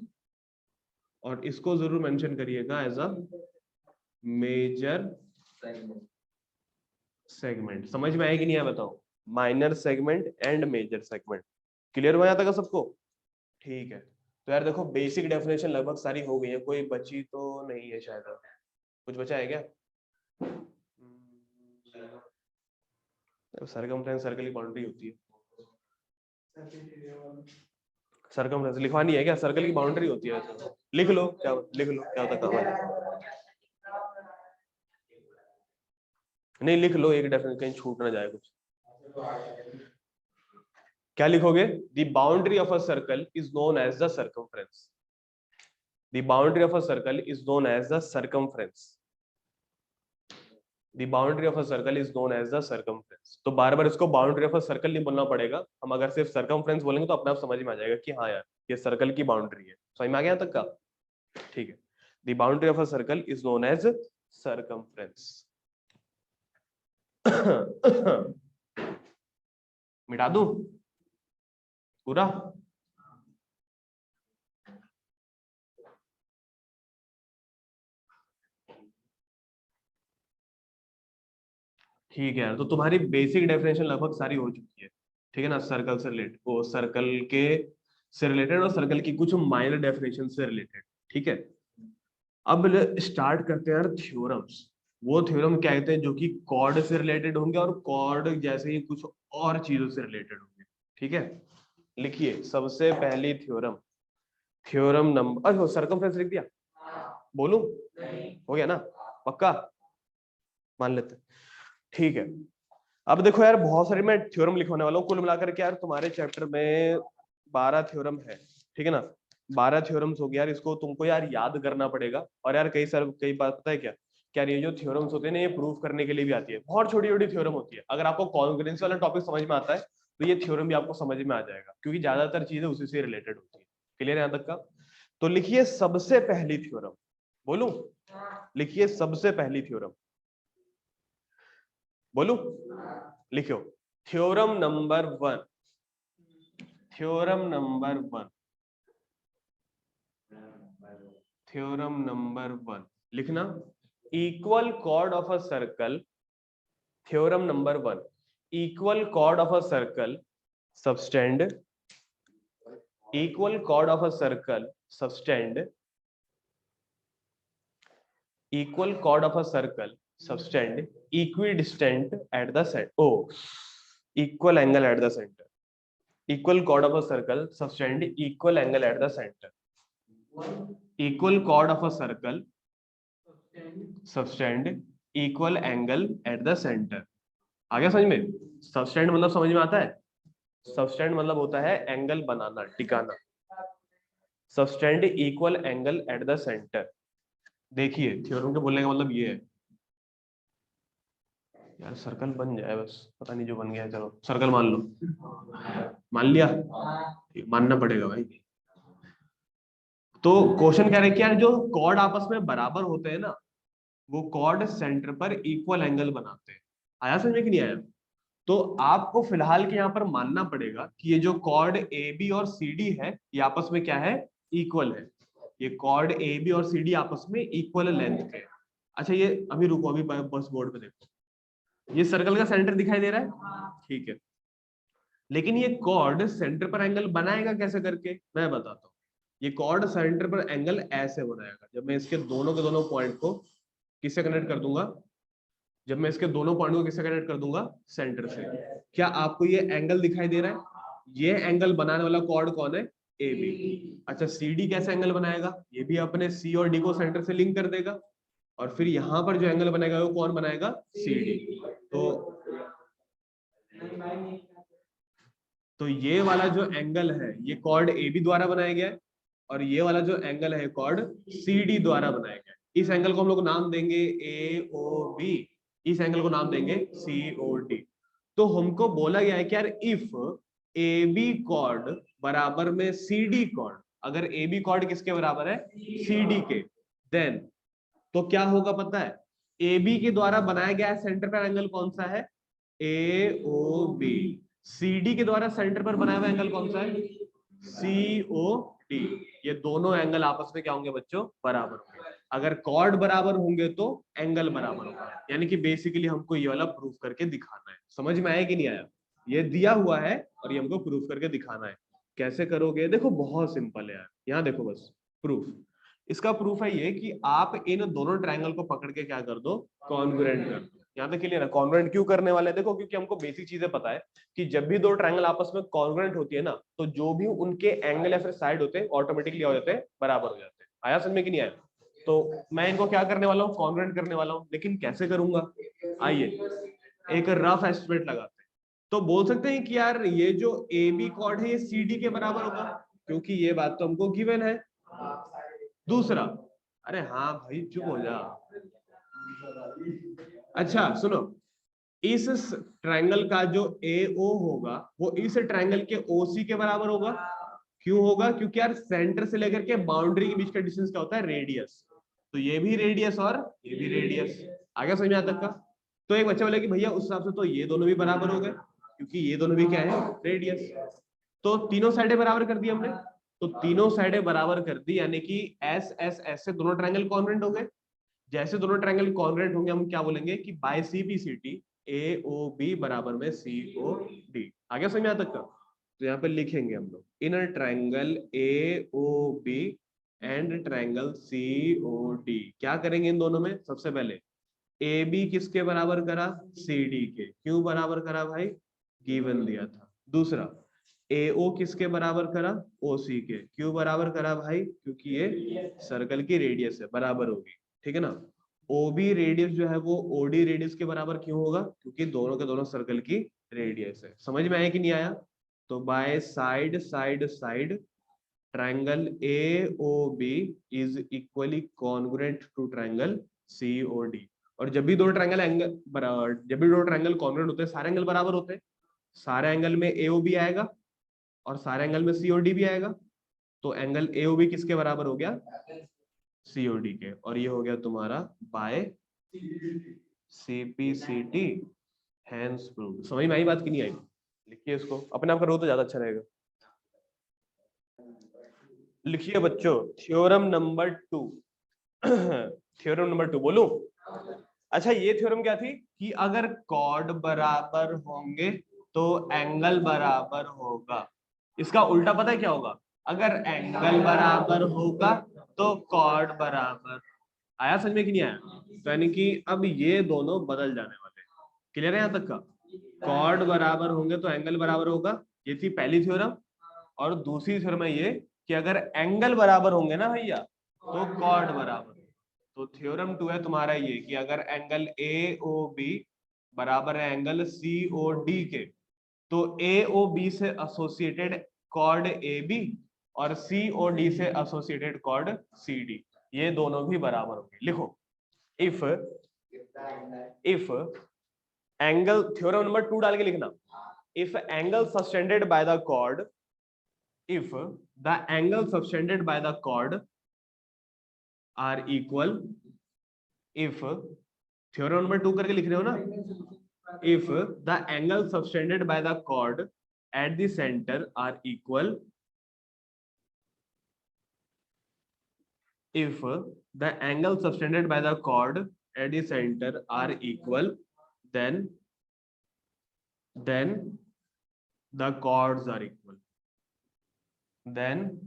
और इसको जरूर मेंशन करिएगा एज अ मेजर सेगमेंट। समझ में आया कि नहीं आया बताओ? Minor segment and major segment. Clear हो जाता है सबको? ठीक है। तो यार देखो बेसिक डेफिनेशन लगभग सारी हो गई है, कोई बची तो नहीं है शायद, कुछ बचा है क्या? सरकमफ्रेंस सर्कल की बाउंड्री होती है, सरकमफ्रेंस लिखवानी है क्या? सर्कल की बाउंड्री होती है, लिख लो क्या, लिख लो क्या होता काम है, नहीं लिख लो एक डेफिनेशन, कहीं छूट ना जाए कुछ। क्या लिखोगे? The boundary of a circle is known as the circumference, the boundary of a circle is known as the circumference, the boundary of a circle is known as the circumference. तो बार बार इसको बाउंड्री ऑफ अ सर्कल नहीं बोलना पड़ेगा, हम अगर सिर्फ सर्कमफ्रेंस बोलेंगे तो अपने आप समझ में आ जाएगा कि हाँ यार ये सर्कल की बाउंड्री है। समझ में आ गया तक का? ठीक है, the boundary of a circle is known as circumference. मिटा दूं पूरा? ठीक है यार, तो तुम्हारी बेसिक डेफिनेशन लगभग सारी हो चुकी है, ठीक है ना? सर्कल से रिलेटेड, वो सर्कल के से रिलेटेड और सर्कल की कुछ माइनर डेफिनेशन से रिलेटेड, ठीक है? अब स्टार्ट करते हैं यार थ्योरम्स। वो थ्योरम क्या कहते हैं जो कि कॉर्ड से रिलेटेड होंगे और कॉर्ड जैसे ही कुछ और चीजों से रिलेटेड होंगे, ठीक है? लिखिए सबसे पहली थ्योरम, थ्योरम नंबर, अच्छा सर्कमफ्रेंस लिख दिया, बोलूं? हो गया ना, पक्का मान लेते, ठीक है। अब देखो यार बहुत सारे मैं थ्योरम लिखवाने वाला हूँ, कुल मिलाकर के यार तुम्हारे चैप्टर में 12 थ्योरम है, ठीक है ना। 12 थ्योरम्स हो गया यार, इसको तुमको यार याद करना पड़ेगा। और यार कई बात पता है क्या, क्या ये जो थ्योरम्स होते हैं ना, ये प्रूफ करने के लिए भी आती है, बहुत छोटी छोटी थ्योरम होती है। अगर आपको कॉन्ग्रुएंस वाला टॉपिक समझ में आता है तो ये थ्योरम भी आपको समझ में आ जाएगा, क्योंकि ज्यादातर चीजें उसी से रिलेटेड होती है। क्लियर है यहाँ तक का? तो लिखिए सबसे पहली थ्योरम, बोलूं? लिखिए सबसे पहली थ्योरम, बोलूं? लिखो theorem number 1, theorem number 1, theorem number 1 लिखना, equal chord of a circle, theorem number 1, equal chord of a circle subtend, equal chord of a circle subtend, equal chord of a circle subtend equidistant at the centre, O equal angle at the centre, equal chord of a circle subtend equal angle at the center, equal chord of a circle subtend equal angle at the center। आ गया समझ में? सबस्टेंड मतलब समझ में आता है? सबस्टेंड मतलब होता है एंगल बनाना, टिकाना। Subtend equal angle at the centre. देखिए थ्योरम के बोलने का मतलब ये है यार, सर्कल बन जाए बस, पता नहीं जो बन गया है, चलो सर्कल मान लो, मान लिया, मानना पड़ेगा भाई। तो क्वेश्चन कह रहे हैं कि यार जो कॉर्ड आपस में बराबर होते हैं ना, वो कॉर्ड सेंटर पर इक्वल एंगल बनाते हैं। आया समझ में कि नहीं आया? तो आपको फिलहाल के यहाँ पर मानना पड़ेगा कि ये जो कॉर्ड ए बी और सी डी है, ये आपस में क्या है? इक्वल है। ये कॉर्ड ए बी और सी डी आपस में इक्वल लेंथ के हैं। अच्छा ये अभी रुको, अभी बस बोर्ड पे देखो, ये सर्कल का सेंटर दिखाई दे रहा है, ठीक है। लेकिन ये कॉर्ड सेंटर पर एंगल बनाएगा कैसे करके, मैं बताता हूँ। ये कॉर्ड सेंटर पर एंगल ऐसे बनाएगा, जब मैं इसके दोनों के दोनों पॉइंट को किससे कनेक्ट कर दूंगा, जब मैं इसके दोनों पॉइंट को किससे कनेक्ट कर दूंगा? सेंटर से। क्या आपको ये एंगल दिखाई दे रहा है? ये एंगल बनाने वाला कॉर्ड कौन है? A B. अच्छा सी डी कैसे एंगल बनाएगा? ये भी अपने सी और डी को सेंटर से लिंक कर देगा, और फिर यहाँ पर जो एंगल बनेगा वो कौन बनाएगा? C D. तो ये वाला जो एंगल है ये कॉर्ड ए बी द्वारा बनाया गया है, और ये वाला जो एंगल है कॉर्ड सी डी द्वारा बनाया गया है। इस एंगल को हम लोग नाम देंगे ए ओ बी, इस एंगल को नाम देंगे सी ओ डी। तो हमको बोला गया है कि यार इफ ए बी कॉर्ड बराबर में सी डी कॉर्ड, अगर ए बी कॉर्ड किसके बराबर है? सी डी के, देन तो क्या होगा पता है? ए बी के द्वारा बनाया गया सेंटर पर एंगल कौन सा है? ए ओ बी। सी डी के द्वारा सेंटर पर बनाया हुआ एंगल कौन सा है? सी ओ डी। ये दोनों एंगल आपस में क्या होंगे बच्चों? बराबर होंगे। अगर कॉर्ड बराबर होंगे तो एंगल बराबर होगा। यानी कि बेसिकली हमको ये वाला प्रूफ करके दिखाना है। समझ में आया कि नहीं आया? ये दिया हुआ है और ये हमको प्रूफ करके दिखाना है। कैसे करोगे? देखो बहुत सिंपल है यार, यहाँ देखो बस प्रूफ। इसका प्रूफ है ये कि आप इन दोनों ट्रायंगल को पकड़ के क्या कर दो? कॉन्ग्रुएंट कर दो। यहाँ तक क्लियर है? कॉन्ग्रुएंट क्यों करने वाले हैं? देखो क्योंकि हमको बेसिक चीजें पता है कि जब भी दो ट्रायंगल आपस में कॉन्ग्रुएंट होती है ना, तो जो भी उनके एंगल या फिर साइड होते हैं ऑटोमेटिकली हो जाते हैं, बराबर हो जाते हैं। आया समझ में कि नहीं आया? तो मैं इनको क्या करने वाला हूँ? कॉन्ग्रुएंट करने वाला हूँ। लेकिन कैसे करूंगा? आइए एक रफ एस्टिमेट लगाते हैं। तो बोल सकते हैं कि यार ये जो ए बी कॉर्ड है ये सी डी के बराबर होगा, क्योंकि ये बात तो हमको गिवन है। दूसरा, अरे हाँ भाई चुप हो जा। अच्छा सुनो, इस ट्रायंगल का जो AO होगा वो इस ट्रायंगल के OC के बराबर होगा। क्यों होगा? क्योंकि यार सेंटर से लेकर के बाउंड्री के बीच का डिस्टेंस क्या होता है? रेडियस। तो ये भी रेडियस और ये भी रेडियस। आ गया समझ में? यहाँ तक का? तो एक बच्चा बोला कि भैया उस हिसाब से तो ये दोनों भी बराबर हो गए, क्योंकि ये दोनों भी क्या है? रेडियस। तो तीनों साइडें बराबर कर दी हमने। तो तीनों साइडें बराबर कर दी, यानी कि एस एस एस से दोनों ट्रायंगल कॉन्ग्रुएंट हो गए। जैसे दोनों ट्रायंगल कॉन्ग्रुएंट होंगे हम क्या बोलेंगे कि बाय CPCT AOB बराबर में COD। आ गया समझ में? यहाँ तक का? तो यहाँ पे लिखेंगे हम लोग in triangle AOB and triangle COD। क्या करेंगे इन दोनों में? सबसे पहले AB किसके बराबर करा? CD के। क्यों बराबर करा भाई? गिवन दिया था। दूसरा AO किसके बराबर करा, OC के। क्यों बराबर करा भाई, क्योंकि ये सर्कल की रेडियस है, बराबर होगी, ठीक है ना। OB रेडियस जो है वो OD रेडियस के बराबर क्यों होगा, क्योंकि दोनों के दोनों सर्कल की रेडियस है। समझ में आया कि नहीं आया। तो by side side side triangle AOB is equally congruent to triangle COD। और जब भी दो ट्रायंगल कॉन्ग्रुएंट होते हैं, सारे एंगल बराबर होते हैं, सारे एंगल में AOB आएगा और सारे एंगल में COD भी आएगा। तो एंगल AOB किसके बराबर हो गया, COD के। और ये हो गया तुम्हारा बाय CPCT, हैंस प्रूव्ड। समझ में आई बात की नहीं आई। लिखिए इसको, अपने आप करो तो ज्यादा अच्छा रहेगा। लिखिए बच्चों, थ्योरम नंबर 2। थ्योरम नंबर 2 बोलूं। अच्छा, ये थ्योरम क्या थी कि अगर कॉर्ड बराबर होंगे तो एंगल बराबर होगा। इसका उल्टा पता है क्या होगा, अगर एंगल बराबर होगा तो कॉर्ड बराबर। आया समझ में कि नहीं आया। तो यानी कि अब ये दोनों बदल जाने वाले। क्लियर है यहाँ तक का। कॉर्ड बराबर होंगे तो एंगल बराबर होगा, ये थी पहली थ्योरम। और दूसरी थ्योरम है ये कि अगर एंगल बराबर होंगे ना भैया तो कॉर्ड बराबर। तो थ्योरम 2 है तुम्हारा ये कि अगर एंगल AOB बराबर है एंगल COD के, तो AOB से एसोसिएटेड कॉर्ड AB और COD से एसोसिएटेड कॉर्ड CD, ये दोनों भी बराबर होंगे। लिखो, इफ एंगल, थ्योरम नंबर 2 डाल के लिखना, if angle subtended by the chord, if the angle subtended by the chord are equal, if theorem number 2 करके लिख रहे हो ना, if the angle subtended by the chord at the center are equal, if the angle subtended by the chord at the center are equal, then the chords are equal, then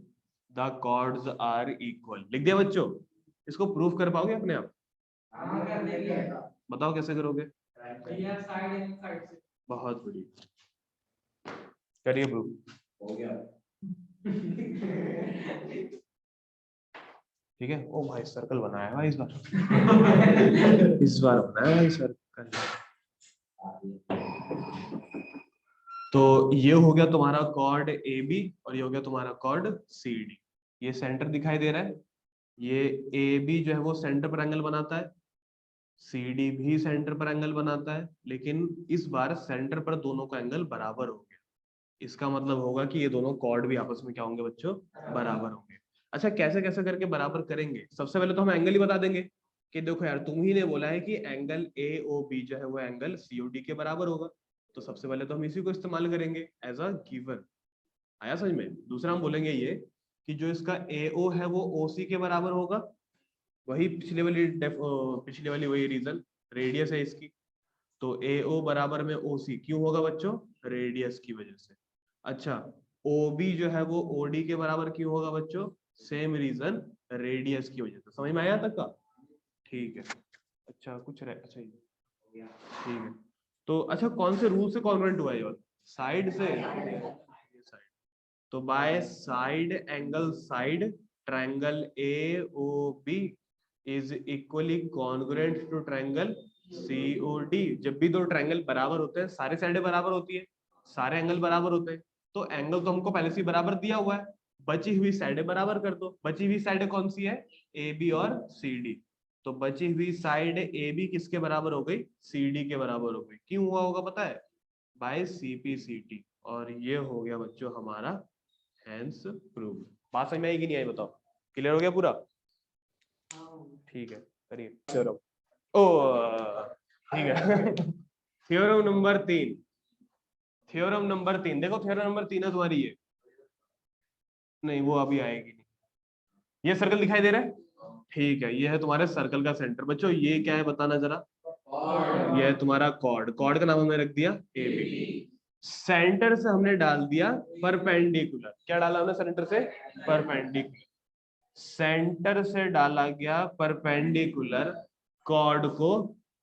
the chords are equal। लिख दिया बच्चों। इसको प्रूफ कर पाओगे अपने आप, बताओ कैसे करोगे। बहुत बढ़िया, करिए प्रूफ। हो गया। ठीक है। ओ भाई सर्कल बनाया है भाई इस बार। इस बार बनाया भाई सर्कल। तो ये हो गया तुम्हारा कॉर्ड AB और ये हो गया तुम्हारा कॉर्ड CD। ये सेंटर दिखाई दे रहा है, ये AB जो है वो सेंटर पर एंगल बनाता है, CD भी सेंटर पर एंगल बनाता है, लेकिन इस बार सेंटर पर दोनों का एंगल बराबर हो गया। इसका मतलब होगा कि ये दोनों कॉर्ड भी आपस में क्या होंगे बच्चों, बराबर होंगे। अच्छा, कैसे कैसे करके बराबर करेंगे। सबसे पहले तो हम एंगल ही बता देंगे कि देखो यार, तुम ही ने बोला है कि एंगल AOB जो है वो एंगल COD के बराबर होगा, तो सबसे पहले तो हम इसी को इस्तेमाल करेंगे एज अ गिवन। आया समझ में। दूसरा हम बोलेंगे ये कि जो इसका AO है वो OC के बराबर होगा, वही पिछले वाली वही रीजन, रेडियस है इसकी। तो AO बराबर में OC क्यों होगा बच्चों, रेडियस की वजह से। अच्छा, OB जो है वो OD के बराबर क्यों होगा बच्चों, सेम रीजन, रेडियस की वजह से। समझ में आया तक का। ठीक है। अच्छा कुछ अच्छा ये ठीक है। तो अच्छा, कौन से रूल से कॉन्ग्रुएंट हुआ ये, साइड से। साइड, तो by side angle side triangle AOB is equally congruent to triangle COD। जब भी दो ट्रायंगल बराबर होते हैं, सारे साइडें बराबर होती है, सारे एंगल बराबर होते हैं, तो एंगल तो हमको पहले से ही बराबर दिया हुआ है, बची हुई साइडें बराबर कर दो। बची हुई साइडें कौन सी है, AB और CD। तो बची हुई साइड AB किसके बराबर हो गई, CD के बराबर हो गई। क्यों हुआ होगा पता है, बाय CPCT। और ये हो गया बच्चों हमारा हैंस प्रूव। बात समझ में आई कि नहीं आई बताओ। क्लियर हो गया पूरा। ठीक है, करिए थ्योरम। ओ ठीक है। थ्योरम नंबर 3, थ्योरम नंबर 3 देखो, थ्योरम नंबर 3 है तुम्हारी ये, नहीं वो अभी आएगी नहीं। ये सर्कल दिखाई दे रहा है, ठीक है। ये है तुम्हारे सर्कल का सेंटर। बच्चों ये क्या है बताना जरा, ये है तुम्हारा कॉर्ड। कॉर्ड का नाम हमने रख दिया AB। सेंटर से हमने डाल दिया परपेंडिकुलर। क्या डाला हमने सेंटर से, परपेंडिकुलर। सेंटर से डाला गया परपेंडिकुलर कॉर्ड को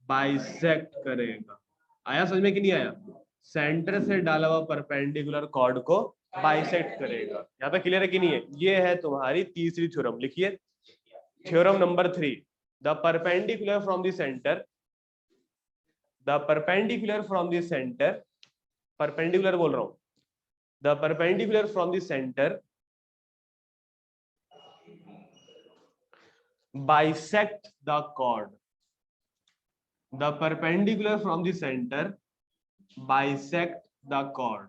बाइसेक्ट करेगा। आया समझ में कि नहीं आया। सेंटर से डाला हुआ परपेंडिकुलर कॉर्ड को बाइसेक्ट करेगा। यहाँ पे क्लियर है कि नहीं है? ये है तुम्हारी तीसरी थ्योरम। लिखिए theorem number 3, the perpendicular from the centre, the perpendicular from the centre, perpendicular बोल रहा हूं, the perpendicular from the centre bisect the chord, the perpendicular from the center bisect the chord।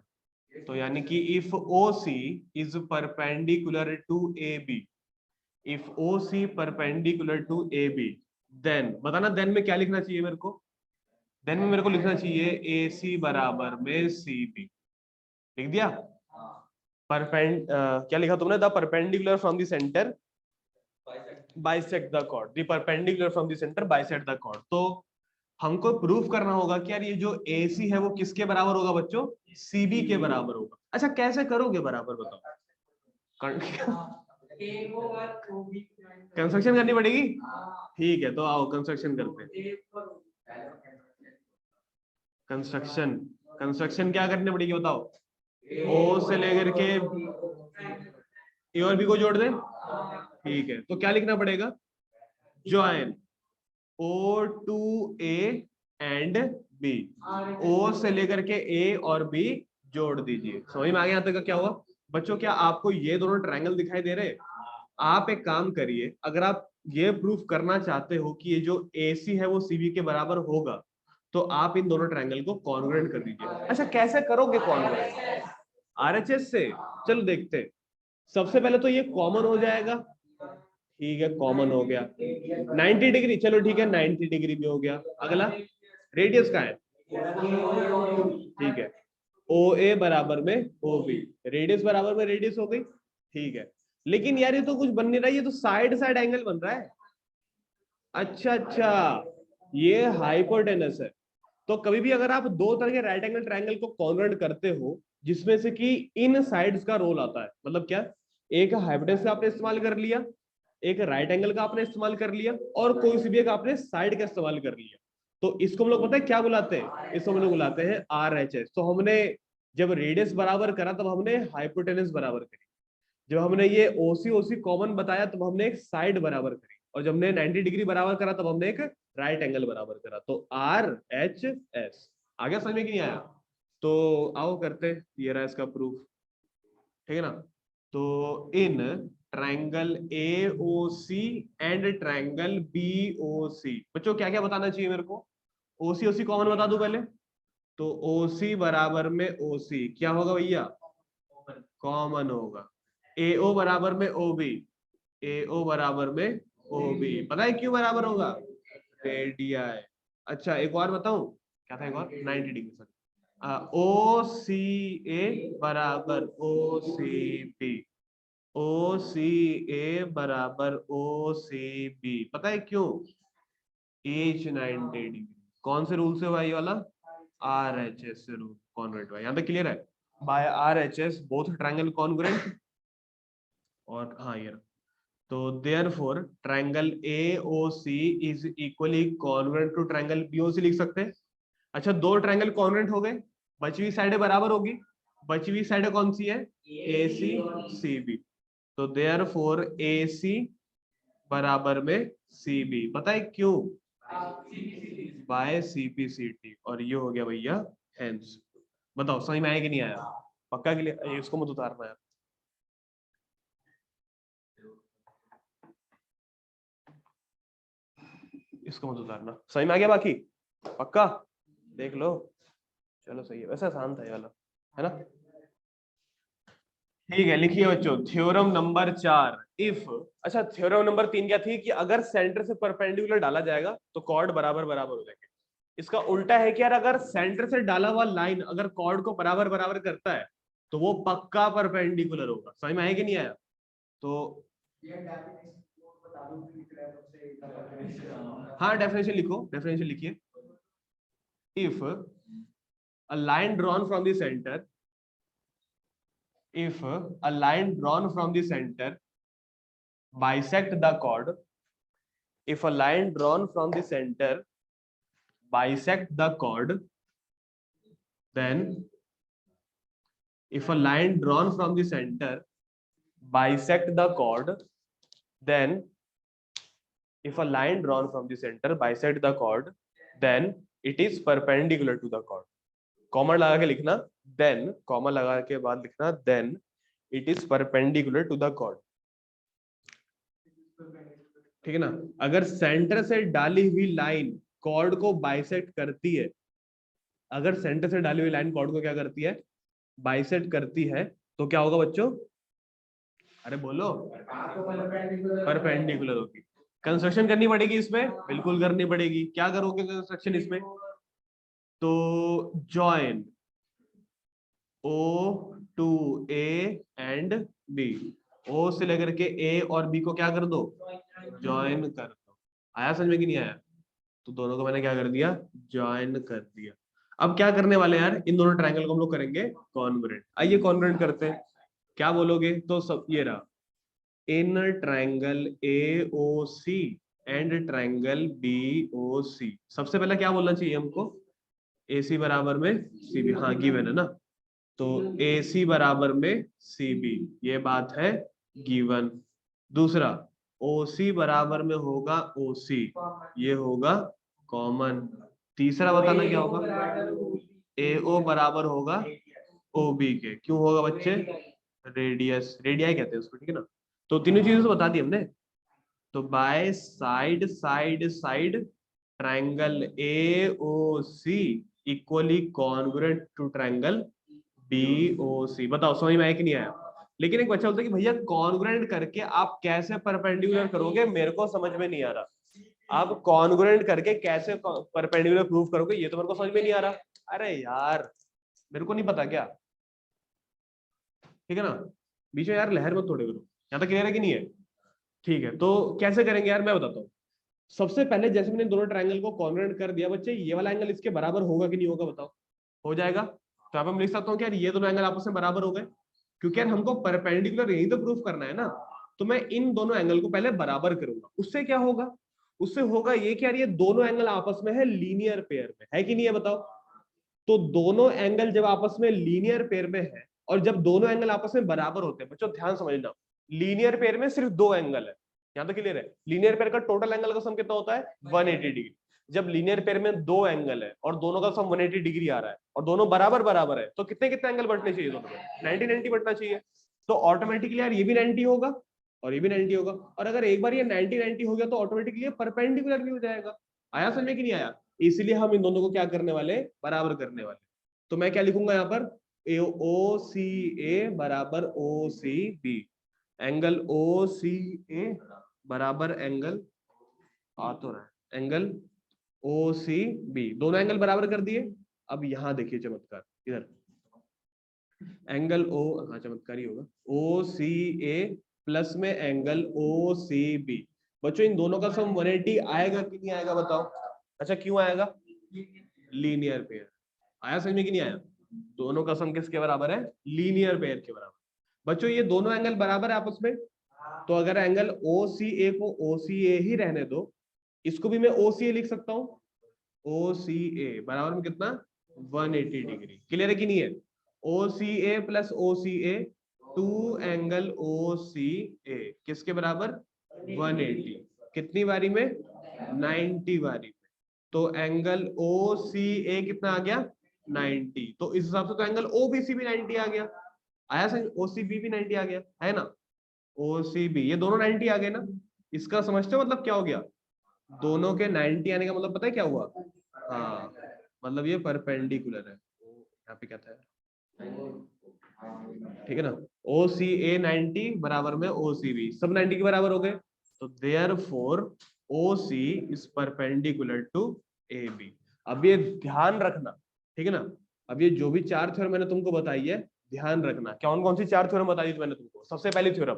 तो यानी कि if OC is perpendicular to AB, if OC perpendicular to AB, then बताना then में क्या लिखना चाहिए मेरे को? then में मेरे को लिखना चाहिए AC बराबर में CB। लिख दिया? क्या लिखा तुमने? The perpendicular from the centre bisect the chord, the perpendicular from the center bisect the chord। तो हमको प्रूफ करना होगा कि यार ये जो AC है वो किसके बराबर होगा बच्चों? CB के बराबर होगा। अच्छा कैसे करोगे बराबर बताओ? कंस्ट्रक्शन करनी पड़ेगी? ठीक है तो आओ कंस्ट्रक्शन करते हैं। कंस्ट्रक्शन कंस्ट्रक्शन क्या करनी पड़ेगी बताओ? O से लेकर के ए और बी को जोड़ दें। ठीक है तो क्या लिखना पड़ेगा? Join O to A and B, O से लेकर के A और B जोड़ दीजिए। समझ में आ गया यहाँ तक का क्या हुआ बच्चों? क्या आपको ये दोनों ट्रायंगल दिखाई दे रहे? आप एक काम करिए, अगर आप ये प्रूफ करना चाहते हो कि ये जो AC है वो CB के बराबर होगा तो आप इन दोनों ट्रायंगल को कॉन्ग्रुएंट कर दीजिए। अच्छा कैसे करोगे कॉन्ग्रुएंट? RHS से? चलो देखते हैं। सबसे पहले तो ये कॉमन हो जाएगा। ठीक है कॉमन हो गया। 90 डिग्री, चलो ठीक है 90 डिग्री भी हो गया। अगला रेडियस का है? ठीक है OA बराबर में OB, रेडियस बराबर में रेडियस हो गई। ठीक है लेकिन यार ये तो कुछ बन नहीं रहा है, ये तो साइड साइड एंगल बन रहा है। अच्छा ये हाइपोटेनस है। तो कभी भी अगर आप दो तरह के राइट एंगल ट्रायंगल को कॉन्वर्ट करते हो जिसमें से कि इन साइड्स का रोल आता है, मतलब क्या? एक हाइपोटेनस का आपने इस्तेमाल कर लिया, एक राइट एंगल का आपने इस्तेमाल कर लिया और कोई सी भी एक आपने साइड का इस्तेमाल कर लिया, तो इसको हम लोग पता है क्या बुलाते हैं? इसको हम लोग बुलाते हैं RHS। तो हमने जब रेडियस बराबर करा तब हमने हाइपोटेनस बराबर करी, जब हमने ये OC कॉमन बताया तब हमने एक साइड बराबर करी, और जब हमने 90 डिग्री बराबर करा तब हमने एक राइट एंगल बराबर करा। तो RHS आ गया समझ में कि नहीं आया? तो आओ करते ये रहा इसका प्रूफ। ठीक है ना? तो in triangle AOC and triangle BOC बच्चों क्या क्या बताना चाहिए मेरे को? OC कॉमन बता दूं पहले। तो OC बराबर में OC क्या होगा भैया? कॉमन होगा। AO बराबर में OB, AO बराबर में OB। पता है क्यों बराबर होगा? रेडियाई। अच्छा एक और बताऊं? क्या था एक और? 90 डिग्री। OCA बराबर OCB, OCA बराबर OCB। पता है क्यों? H 90 degree. कौन से रूल से हुआ ये वाला? RHS से रूल कॉन्ग्रुएंट हुआ। यहाँ तक क्लियर है? By RHS both triangle congruent. और हाँ ये तो therefore triangle AOC is equally congruent to triangle BOC लिख सकते हैं। अच्छा दो ट्रायंगल कॉन्ग्रुएंट हो गए, बची हुई साइडें बराबर होगी। बची हुई साइडें कौन सी है? AC CB। तो therefore AC बराबर में CB। पता है क्यों? By CPCT। और ये हो गया भैया हेंस। बताओ समझ में आया कि नहीं आया? पक्का क्लियर? इसको मत उतारना यार। इसको मत उतारना। समझ में आ गया बाकी? पक्का देख लो। चलो सही है, वैसे आसान था ये वाला, है ना? ठीक है लिखिए बच्चों थ्योरम नंबर 4। इफ अच्छा थ्योरम नंबर 3 क्या थी? कि अगर सेंटर से परपेंडिकुलर डाला जाएगा तो कॉर्ड बराबर बराबर हो जाएंगे। इसका उल्टा है कि यार अगर सेंटर से डाला हुआ लाइन अगर कॉर्ड को बराबर बराबर करता है तो वो पक्का परपेंडिकुलर होगा। समझ में आया कि नहीं आया? तो हाँ डेफिनेशन लिखो, डेफिनेशन लिखिए। If a line drawn from the center, if a line drawn from the center bisect the chord, if a line drawn from the center bisect the chord, then If a line drawn from the center bisect the chord, then if a line drawn from the center bisect the chord, then it is perpendicular to the chord. Comma लगा के लिखना, then कॉमा लगा के बाद लिखना then it is perpendicular to the chord. ठीक है ना? अगर सेंटर से डाली हुई लाइन कॉर्ड को बाइसेक्ट करती है, अगर सेंटर से डाली हुई लाइन कॉर्ड को क्या करती है, बाइसेक्ट करती है, तो क्या होगा बच्चों? अरे बोलो, परपेंडिकुलर होगी। कंस्ट्रक्शन करनी पड़ेगी इसमें, बिल्कुल करनी पड़ेगी। क्या करोगे कंस्ट्रक्शन इसमें? तो join O to A and B, O से लेकर के A और B को क्या कर दो? ज्वाइन कर दो। आया समझ में कि नहीं आया? तो दोनों को मैंने क्या कर दिया? ज्वाइन कर दिया। अब क्या करने वाले यार, इन दोनों ट्रायंगल को हम लोग करेंगे कॉन्ग्रुएंट। आइए कॉन्ग्रुएंट करते हैं। क्या बोलोगे? तो सब ये रहा, in triangle AOC and triangle BOC, सबसे पहले क्या बोलना चाहिए हमको? AC बराबर में CB, हाँ गिवन है ना, तो AC बराबर में CB, ये बात है गिवन। दूसरा OC बराबर में होगा OC, ये होगा कॉमन। तीसरा बताना क्या होगा? AO बराबर होगा OB के। क्यों होगा बच्चे? रेडियस, रेडियाई कहते हैं उसको, ठीक है ना? तो तीनों चीजें तो बता दी हमने। तो by side side side triangle AOC equally congruent to triangle BOC। बताओ समझ में आया कि नहीं आया? लेकिन एक बच्चा बोलता है कि भैया कॉन्ग्रुएंट करके आप कैसे परपेंडिकुलर करोगे, मेरे को समझ में नहीं आ रहा। आप कॉन्ग्रुएंट करके कैसे परपेंडिकुलर प्रूव करोगे, ये तो मेरे को समझ में नहीं आ रहा। अरे यार मेरे को नहीं पता क्या? ठीक है ना? बीच में यार लहर मत तोड़े करो। यहाँ तक क्लियर है कि नहीं है? ठीक है, तो कैसे करेंगे यार, मैं बताता हूँ। सबसे पहले जैसे मैंने दोनों ट्रायंगल को कॉन्ग्रुएंट कर दिया बच्चे, ये वाला एंगल इसके बराबर होगा कि नहीं होगा बताओ? हो जाएगा। तो अब हम लिख सकता हूँ कि यार ये दोनों एंगल आपस में बराबर हो गए, क्योंकि यार हमको परपेंडिकुलर यही तो प्रूफ करना है ना। तो मैं इन दोनों एंगल को पहले बराबर करूंगा। उससे क्या होगा? उससे होगा ये कि यार ये दोनों एंगल आपस में है लीनियर पेयर में, है कि नहीं है बताओ? तो दोनों एंगल जब आपस में लीनियर पेयर में है, और जब दोनों एंगल आपस में बराबर होते हैं, बच्चों ध्यान समझना, लीनियर पेयर में सिर्फ दो एंगल है। यहाँ तो क्लियर है? लीनियर पेयर का टोटल एंगल का सम कितना होता है? 180 डिग्री। जब लीनियर पेयर में दो एंगल है और दोनों का सम 180 डिग्री आ रहा है और दोनों बराबर बराबर है, तो कितने कितने एंगल बढ़ने चाहिए? दोनों में 90 90 बढ़ना चाहिए। तो ऑटोमेटिकली यार ये भी 90 होगा और ये भी 90 होगा। और अगर एक बार ये 90 90 हो गया तो ऑटोमेटिकली परपेंडिकुलर भी हो जाएगा। आया समझ में कि नहीं आया? इसलिए हम इन दोनों को क्या करने वाले? बराबर करने वाले। तो मैं क्या लिखूंगा यहाँ पर? OCA बराबर OCB, एंगल OCA बराबर एंगल आ तो रहा है एंगल OCB, दोनों एंगल बराबर कर दिए। अब यहां देखिए चमत्कार, इधर एंगल O, हाँ चमत्कार ही होगा, OCA प्लस में एंगल OCB। बच्चों इन दोनों का सम 180 आएगा कि नहीं आएगा बताओ? अच्छा क्यों आएगा? Linear pair. आया समझ में कि नहीं आया? दोनों का सम किसके बराबर है? लीनियर पेयर के बराबर। बच्चों ये दोनों एंगल बराबर है आपस में, तो अगर एंगल OCA को OCA ही रहने दो, इसको भी मैं OCA लिख सकता हूं। OCA बराबर में कितना? 180 डिग्री। क्लियर है कि नहीं है? OCA plus OCA, two angle OCA किसके बराबर? 180। कितनी बारी में? 90 बारी में। तो एंगल OCA कितना आ गया? 90। तो इस हिसाब से तो एंगल OBC भी 90 आ गया। आया समझ? OCB भी 90 आ गया है ना? OCB ये दोनों 90 आ गए ना? इसका समझते हो मतलब क्या हो गया? दोनों के 90 आने का मतलब पता है क्या हुआ? हाँ मतलब ये परपेंडिकुलर है। यहाँ पे क्या था? ठीक है ना? OCA 90 बराबर में OCB, सब 90 के बराबर हो गए। तो therefore OC is perpendicular to AB। अब ये ध्यान रखना, ठीक है ना? अब ये जो भी चार थ्योरम मैंने तुमको बताई है, ध्यान रखना। कौन कौन सी चार थ्योरम बताई थी मैंने तुमको? सबसे पहली थ्योरम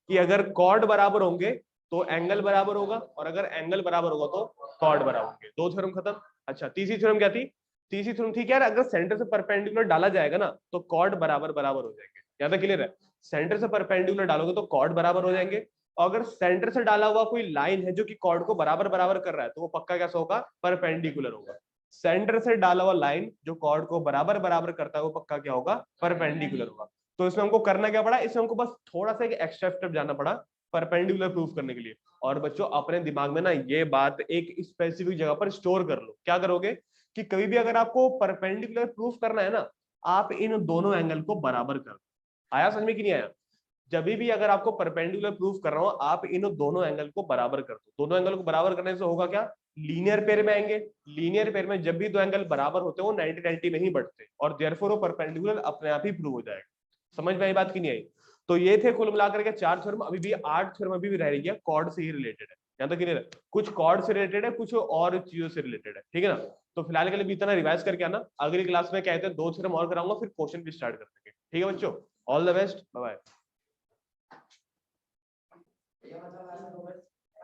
कि अगर कॉर्ड बराबर होंगे तो एंगल बराबर होगा, और अगर एंगल बराबर होगा तो कॉर्ड बराबर होंगे। दो थ्योरम खत्म। अच्छा तीसरी थ्योरम क्या थी? तीसरी थ्योरम थी क्या? अगर सेंटर से परपेंडिकुलर डाला जाएगा ना तो कॉर्ड बराबर बराबर हो जाएंगे। यहाँ तक क्लियर है? सेंटर से परपेंडिकुलर डालोगे तो कॉर्ड बराबर हो जाएंगे, और अगर सेंटर से डाला हुआ कोई लाइन है जो कि कॉर्ड को बराबर बराबर कर रहा है तो वो पक्का कैसा होगा? परपेंडिकुलर होगा। सेंटर से डाला हुआ लाइन जो कॉर्ड को बराबर बराबर करता है वो पक्का क्या होगा, परपेंडिकुलर होगा। तो इसमें हमको करना क्या पड़ा, इसमें हमको बस थोड़ा सा एक एक्स्ट्रा स्टेप जाना पड़ा परपेंडिकुलर प्रूफ करने के लिए। और बच्चों अपने दिमाग में ना ये बात एक स्पेसिफिक जगह पर स्टोर कर लो। क्या करोगे कि कभी भी अगर आपको परपेंडिकुलर प्रूफ करना है ना, आप इन दोनों एंगल को बराबर कर। आया समझ में कि नहीं आया? जब भी अगर आपको परपेंडिकुलर प्रूफ कर रहा हो, आप इन दोनों एंगल को बराबर कर दो। दोनों एंगल को बराबर करने से होगा क्या, लीनियर पेयर में आएंगे। लीनियर पेयर में जब भी दो एंगल बराबर होते हैं वो 90-90 में ही बढ़ते हैं और देयरफॉर वो परपेंडिकुलर अपने आप ही प्रूव हो जाएगा। समझ में आई बात की नहीं आई? तो ये थे कुल मिलाकर के 4 थ्योरम। अभी भी 8 थ्योरम अभी भी रह रही है, कॉर्ड से ही रिलेटेड है। यहाँ तक क्लियर है? कुछ कॉर्ड से रिलेटेड है, कुछ और चीजों से रिलेटेड है, ठीक है ना? तो फिलहाल के लिए इतना रिवाइज करके आना। अगली क्लास में कहते हैं 2 थ्योरम और कराऊंगा, फिर क्वेश्चन भी स्टार्ट कर देंगे। ठीक है बच्चों, all the best, bye bye.